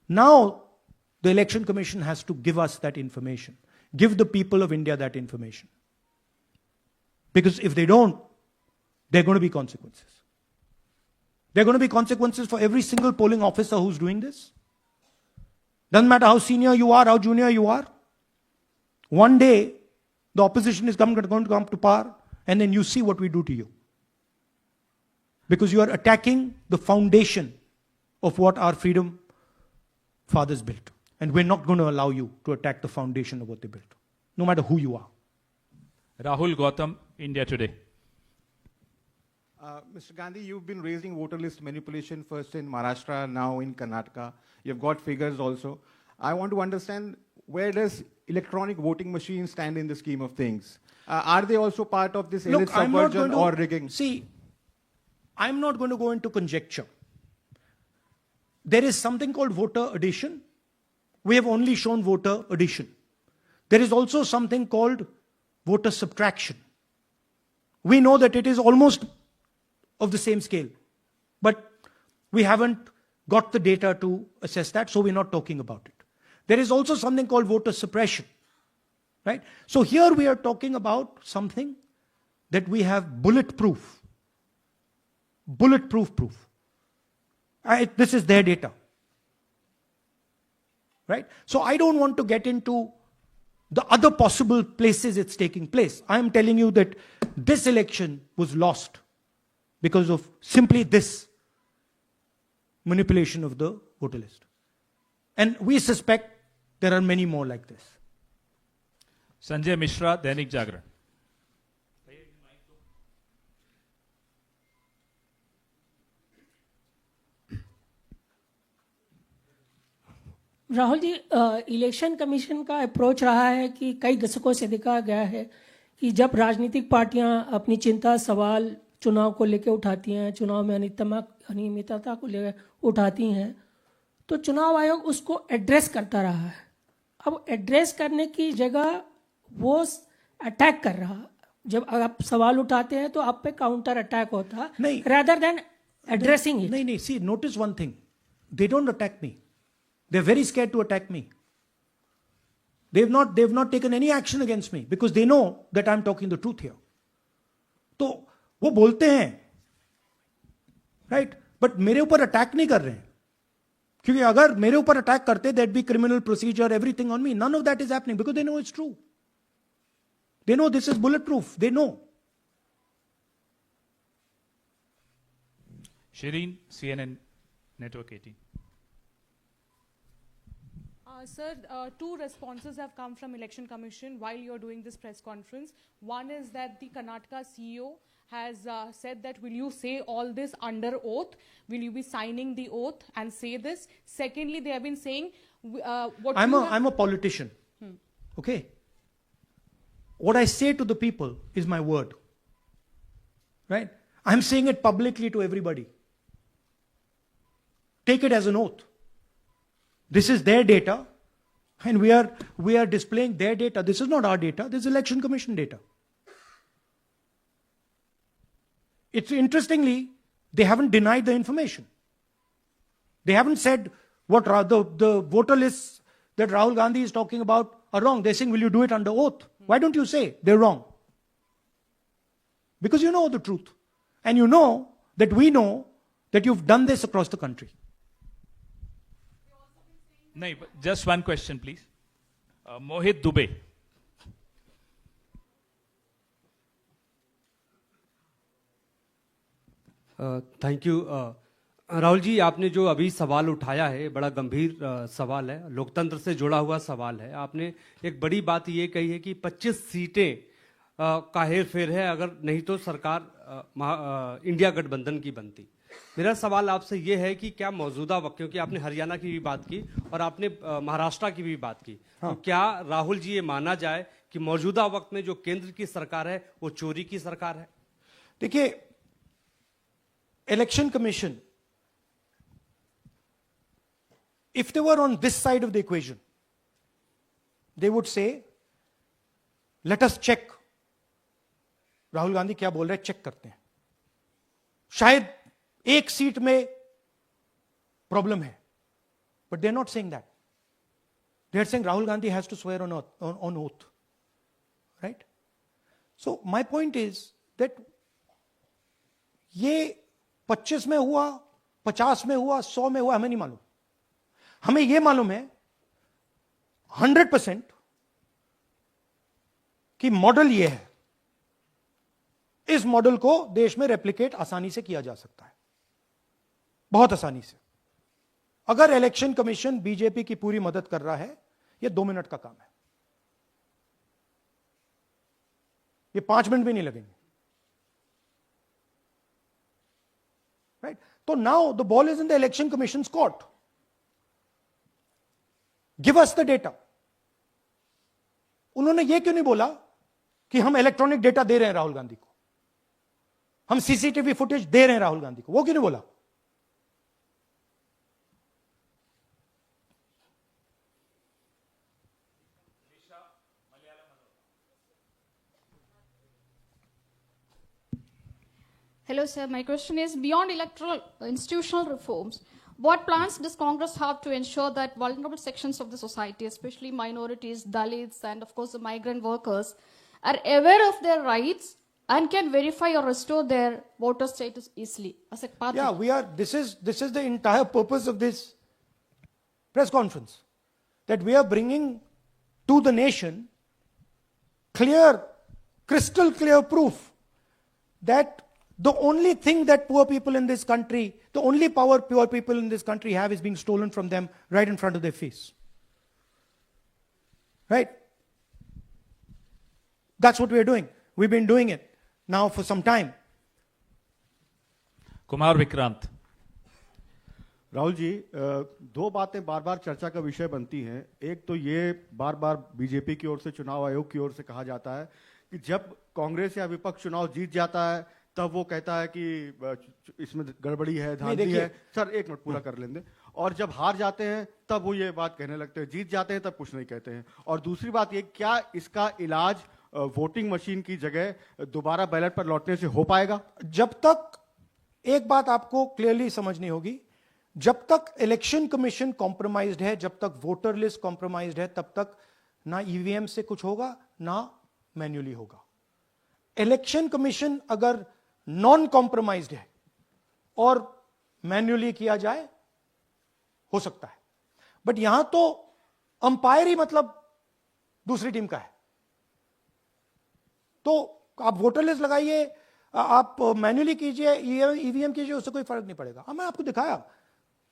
Now, the Election Commission has to give us that information. Give the people of India that information. Because if they don't, there are going to be consequences. There are going to be consequences for every single polling officer who's doing this. Doesn't matter how senior you are, how junior you are. One day, the opposition is going to come to power, and then you see what we do to you. Because you are attacking the foundation of what our freedom fathers built. And we're not going to allow you to attack the foundation of what they built, no matter who you are. Rahul Gautam, India Today. Mr. Gandhi, you've been raising voter list manipulation first in Maharashtra, now in Karnataka. You've got figures also. I want to understand, where does electronic voting machines stand in the scheme of things? Are they also part of this elite subversion or rigging? See, I'm not going to go into conjecture. There is something called voter addition. We have only shown voter addition. There is also something called voter subtraction. We know that it is almost of the same scale, but we haven't got the data to assess that, so we're not talking about it. There is also something called voter suppression, right? So here we are talking about something that we have bulletproof proof. This is their data, right? So I don't want to get into the other possible places it's taking place. I am telling you that this election was lost because of simply this manipulation of the voter list. And we suspect there are many more like this. Sanjay Mishra, Dainik Jagran. Rahul ji, election commission का approach रहा है कि कई दशकों से देखा गया है कि जब राजनीतिक पार्टियां अपनी चिंता सवाल चुनाव को लेकर उठाती हैं, चुनाव में अनियमितता को लेकर उठाती हैं, तो चुनाव आयोग उसको एड्रेस करता रहा है. अब एड्रेस करने की जगह वो अटैक कर रहा. जब आप सवाल उठाते हैं तो आप पे काउंटर अटैक होता है, rather than addressing it. नहीं, see, notice one thing. They don't attack me. They're very scared to attack me. They've not taken any action against me because they know that I'm talking the truth here. तो वो बोलते हैं, right? But मेरे ऊपर attack नहीं कर रहे हैं. क्योंकि अगर मेरे ऊपर अटैक करते, there'd be criminal procedure, everything on me. None of that is happening because they know it's true. They know this is bulletproof. They know. Shireen, CNN Network 18. Sir, two responses have come from Election Commission while you're doing this press conference. One is that the Karnataka CEO has said that, will you say all this under oath? Will you be signing the oath and say this? Secondly, they have been saying... I'm a politician. Okay? What I say to the people is my word. Right? I'm saying it publicly to everybody. Take it as an oath. This is their data, and we are displaying their data. This is not our data. This is Election Commission data. It's interestingly, they haven't denied the information. They haven't said what the voter lists that Rahul Gandhi is talking about are wrong. They're saying, will you do it under oath? Why don't you say they're wrong? Because you know the truth. And you know that we know that you've done this across the country. No, just one question, please. Mohit Dubey. Thank you. Rahul ji, आपने जो अभी सवाल उठाया है बड़ा गंभीर सवाल है, लोकतंत्र से जुड़ा हुआ सवाल है। आपने एक बड़ी बात ये कही है कि 25 सीटें का हेर फेर है, अगर नहीं तो सरकार इंडिया गठबंधन की बनती। मेरा सवाल आपसे ये है कि क्या मौजूदा वक्त, क्योंकि आपने हरियाणा की भी बात की और आपने महाराष्ट्र की भी बात की, हाँ। तो क्या राहुल जी ये माना जाए कि मौजूदा वक्त में जो केंद्र की सरकार है वो चोरी की सरकार है? देखिए, election commission, if they were on this side of the equation, they would say, let us check. Rahul Gandhi क्या बोल रहे हैं, चेक करते हैं। शायद एक सीट में प्रॉब्लम है, but they are not saying that. They are saying Rahul Gandhi has to swear on oath. Right? So my point is that ये 25 में हुआ, 50 में हुआ, 100 में हुआ, हमें नहीं मालूम। हमें यह मालूम है 100% कि मॉडल यह है। इस मॉडल को देश में रेप्लिकेट आसानी से किया जा सकता है, बहुत आसानी से। अगर इलेक्शन कमीशन बीजेपी की पूरी मदद कर रहा है, यह 2 मिनट का काम है, यह 5 मिनट भी नहीं लगेंगे। राइट? तो now the ball is in the election commissions court. Give us the data. उन्होंने यह क्यों नहीं बोला कि हम इलेक्ट्रॉनिक डेटा दे रहे हैं राहुल गांधी को, हम सीसीटीवी फुटेज दे रहे हैं राहुल गांधी को? वो क्यों नहीं बोला? Hello, sir. My question is, beyond electoral institutional reforms, what plans does Congress have to ensure that vulnerable sections of the society, especially minorities, Dalits, and of course the migrant workers, are aware of their rights and can verify or restore their voter status easily as a party? Yeah, we are. This is the entire purpose of this press conference, that we are bringing to the nation clear, crystal clear proof that the only thing that poor people in this country, the only power poor people in this country have, is being stolen from them right in front of their face. Right? That's what we are doing. We've been doing it now for some time. Kumar Vikrant. Rahul ji, दो बातें बार बार चर्चा का विषय बनती हैं। एक तो ये बार बार बीजेपी की ओर से, चुनाव आयोग की ओर से कहा जाता है कि जब कांग्रेस या विपक्ष चुनाव जीत जाता है तब वो कहता है कि इसमें गड़बड़ी है, धांधली है। सर एक मिनट पूरा कर लेंगे। और जब हार जाते हैं तब वो ये बात कहने लगते हैं, जीत जाते हैं तब कुछ नहीं कहते हैं। और दूसरी बात ये, क्या इसका इलाज वोटिंग मशीन की जगह दोबारा बैलेट पर लौटने से हो पाएगा? जब तक, एक बात आपको क्लियरली समझनी होगी, जब तक इलेक्शन कमीशन कॉम्प्रोमाइज्ड है, जब तक वोटर लिस्ट कॉम्प्रोमाइज्ड है, तब तक ना ईवीएम से कुछ होगा ना मैन्युअली होगा। इलेक्शन कमीशन अगर नॉन कॉम्प्रोमाइज्ड है और मैन्युअली किया जाए, हो सकता है। बट यहां तो अंपायर ही मतलब दूसरी टीम का है। तो आप वोटर लिस्ट लगाइए, आप मैन्युअली कीजिए, ईवीएम कीजिए, उससे कोई फर्क नहीं पड़ेगा। मैं आपको दिखाया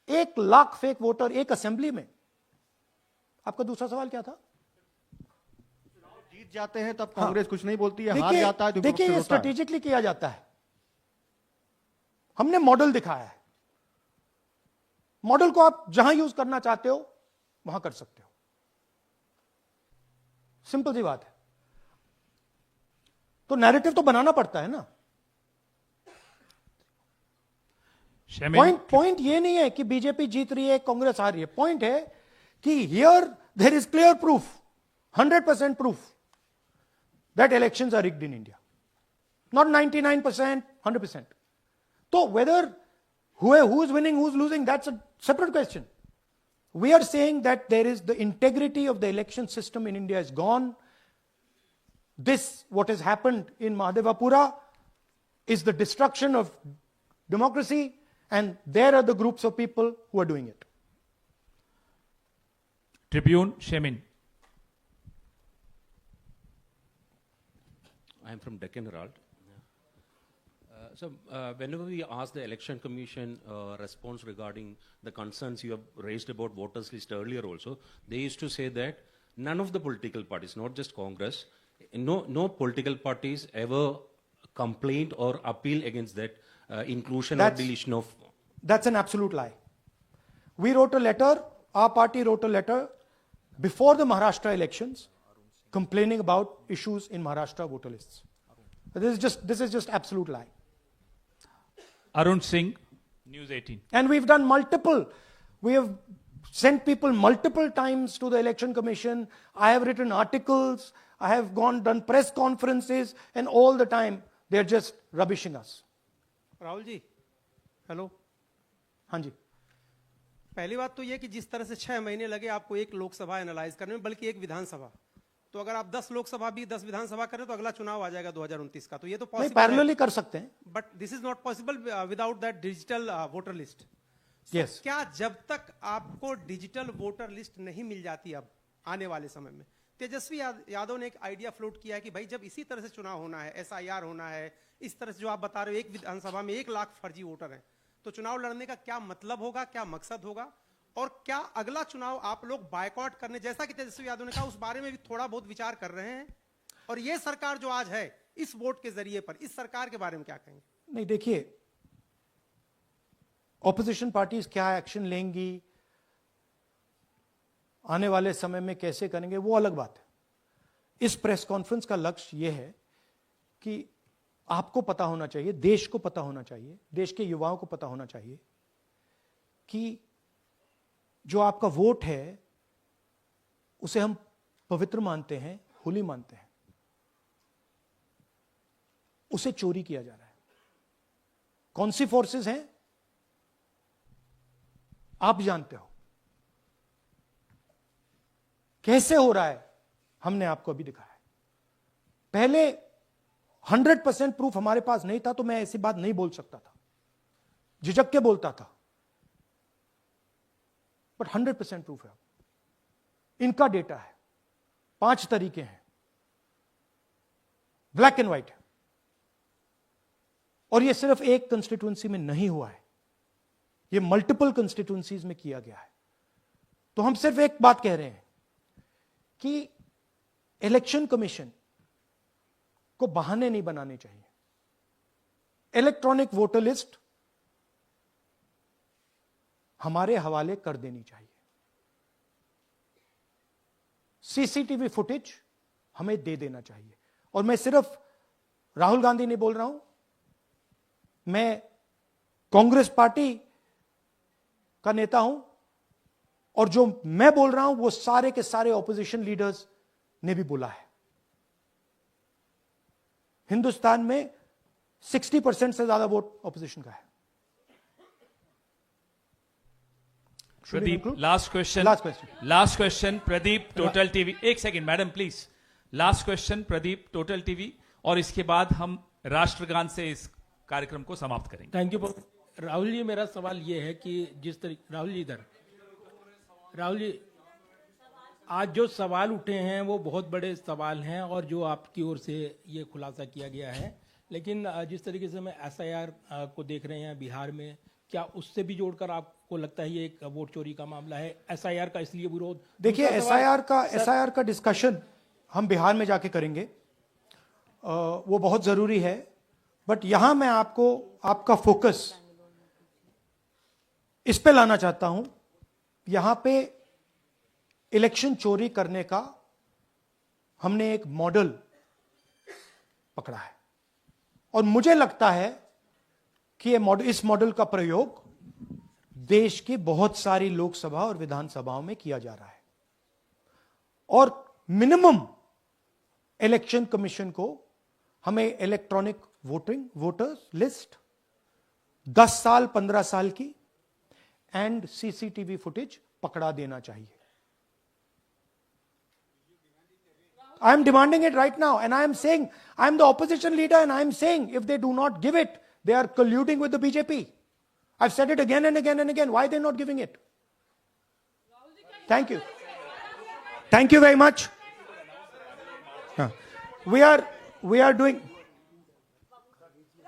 1 लाख फेक वोटर एक असेंबली में। आपका दूसरा सवाल क्या था? जीत जाते हैं तब कांग्रेस कुछ नहीं बोलती है, हार जाता है तो देखिए, ये स्ट्रेटेजिकली किया जाता है। हमने मॉडल दिखाया है। मॉडल को आप जहां यूज करना चाहते हो वहां कर सकते हो। सिंपल सी बात है। तो नैरेटिव तो बनाना पड़ता है ना। पॉइंट ये नहीं है कि बीजेपी जीत रही है, कांग्रेस हार रही है। पॉइंट है कि here there is clear proof, 100% proof that elections are rigged in India. Not 99%, 100%. So whether who is winning, who's losing, that's a separate question. We are saying that there is the integrity of the election system in India is gone. This, what has happened in Mahadevapura, is the destruction of democracy, and there are the groups of people who are doing it. Tribune, Shemin. I am from Deccan Herald. Whenever we ask the Election Commission response regarding the concerns you have raised about voters list earlier also, they used to say that none of the political parties, not just Congress, no political parties ever complained or appealed against that inclusion or deletion of... That's an absolute lie. We wrote a letter, our party wrote a letter before the Maharashtra elections complaining about issues in Maharashtra voter lists. This is just absolute lie. Arun Singh, News 18. And we've done we have sent people multiple times to the Election Commission. I have written articles, I have done press conferences, and all the time they're just rubbishing us. Rahul ji, hello. हाँ जी. पहली बात तो ये कि जिस तरह से 6 महीने लगे आपको एक लोकसभा एनालाइज करने में, बल्कि एक विधानसभा, तो अगर आप 10 लोकसभा भी 10 विधानसभा करें तो अगला चुनाव आ जाएगा 2029 का. तो ये तो पॉसिबल पैरेलली कर सकते हैं. But this is not possible without that digital voter list. Yes. क्या जब तक आपको डिजिटल वोटर लिस्ट नहीं मिल जाती अब आने वाले समय में, तेजस्वी यादव ने एक आइडिया फ्लोट किया है कि भाई जब इसी तरह से चुनाव होना है, SIR होना है, इस तरह से जो आप बता रहे हो एक विधानसभा में 1 लाख फर्जी वोटर हैं, तो चुनाव लड़ने का क्या मतलब होगा, क्या मकसद होगा, और क्या अगला चुनाव आप लोग बायकॉट करने, जैसा कि तेजस्वी यादव ने कहा, उस बारे में भी थोड़ा बहुत विचार कर रहे हैं? और ये सरकार जो आज है इस वोट के जरिए पर, इस सरकार के बारे में क्या कहेंगे? नहीं, देखिए, ऑपोजिशन पार्टीज क्या एक्शन लेंगी, आने वाले समय में कैसे करेंगे, वो अलग बात है. इस प्रेस कॉन्फ्रेंस का लक्ष्य यह है कि आपको पता होना चाहिए, देश को पता होना चाहिए, देश के युवाओं को पता होना चाहिए कि जो आपका वोट है उसे हम पवित्र मानते हैं, होली मानते हैं, उसे चोरी किया जा रहा है. कौन सी फोर्सेस हैं आप जानते हो, कैसे हो रहा है हमने आपको अभी दिखाया है. पहले 100% प्रूफ हमारे पास नहीं था तो मैं ऐसी बात नहीं बोल सकता था, झिझक के बोलता था, बट 100% प्रूफ है. इनका डेटा है, 5 तरीके हैं, ब्लैक एंड व्हाइट है, और यह सिर्फ एक कंस्टिट्यूएंसी में नहीं हुआ है, यह मल्टीपल कंस्टिट्यूएंसीज में किया गया है. तो हम सिर्फ एक बात कह रहे हैं कि इलेक्शन कमीशन को बहाने नहीं बनाने चाहिए. इलेक्ट्रॉनिक वोटर लिस्ट हमारे हवाले कर देनी चाहिए. CCTV फुटेज हमें दे देना चाहिए. और मैं सिर्फ राहुल गांधी नहीं बोल रहा हूं, मैं कांग्रेस पार्टी का नेता हूं, और जो मैं बोल रहा हूं वो सारे के सारे ऑपोजिशन लीडर्स ने भी बोला है. हिंदुस्तान में 60% से ज्यादा वोट ऑपोजिशन का है. Pradeep, last question Pradeep, total TV. एक second madam please. Last question Pradeep, total TV, और इसके बाद हम राष्ट्रगान से इस कार्यक्रम को समाप्त करेंगे. Thank you. राहुल जी, मेरा सवाल यह है कि जिस तरीके राहुल जी आज जो सवाल उठे हैं वो बहुत बड़े सवाल हैं, और जो आपकी ओर से ये खुलासा किया गया है, लेकिन जिस तरीके से मैं SIR को देख रहे हैं बिहार में, क्या उससे भी जोड़कर आपको लगता है ये एक वोट चोरी का मामला है? SIR का इसलिए विरोध, देखिए SIR का डिस्कशन हम बिहार में जाके करेंगे, वो बहुत जरूरी है, बट यहां मैं आपका फोकस इस पे लाना चाहता हूं. यहां पे इलेक्शन चोरी करने का हमने एक मॉडल पकड़ा है, और मुझे लगता है कि इस मॉडल का प्रयोग देश की बहुत सारी लोकसभा और विधानसभाओं में किया जा रहा है. और मिनिमम इलेक्शन कमीशन को हमें इलेक्ट्रॉनिक वोटर्स लिस्ट 10 साल 15 साल की एंड CCTV फुटेज पकड़ा देना चाहिए. I am demanding it right now, and I am saying, I am the opposition leader, and I am saying, if they do not give it, they are colluding with the BJP. I've said it again and again and again. Why are they not giving it? Thank you. Thank you very much. We are doing,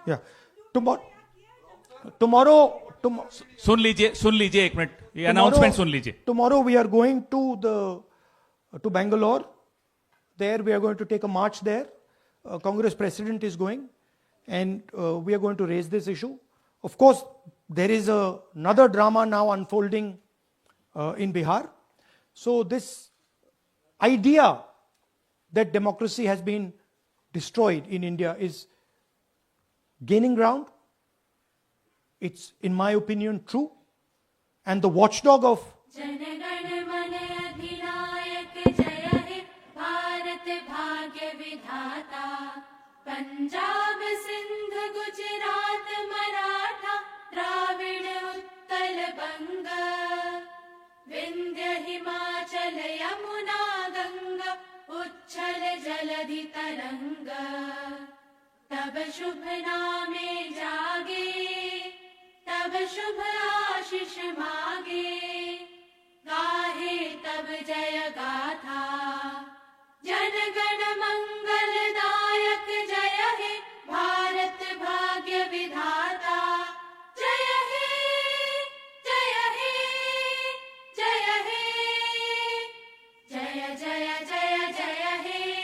yeah. सुन लीजिए एक minute, ये announcement सुन लीजिए. Tomorrow we are going to Bangalore. There we are going to take a march there. Congress president is going, and we are going to raise this issue. Of course, there is another drama now unfolding in Bihar. So this idea that democracy has been destroyed in India is gaining ground. It's, in my opinion, true. And the watchdog of Punjab Sindh Gujarat Maratha Dravida Utkal बंग विंध्य हिमाचल यमुना गंगा उच्छल जलधि तरंग तब शुभ नामे जागे तब शुभ आशीष मागे गाहे तब जय गाथा जन गण मंगलदायक जय हे भारत भाग्य विधाता जय हे जय हे जय हे जय जय जय जय हे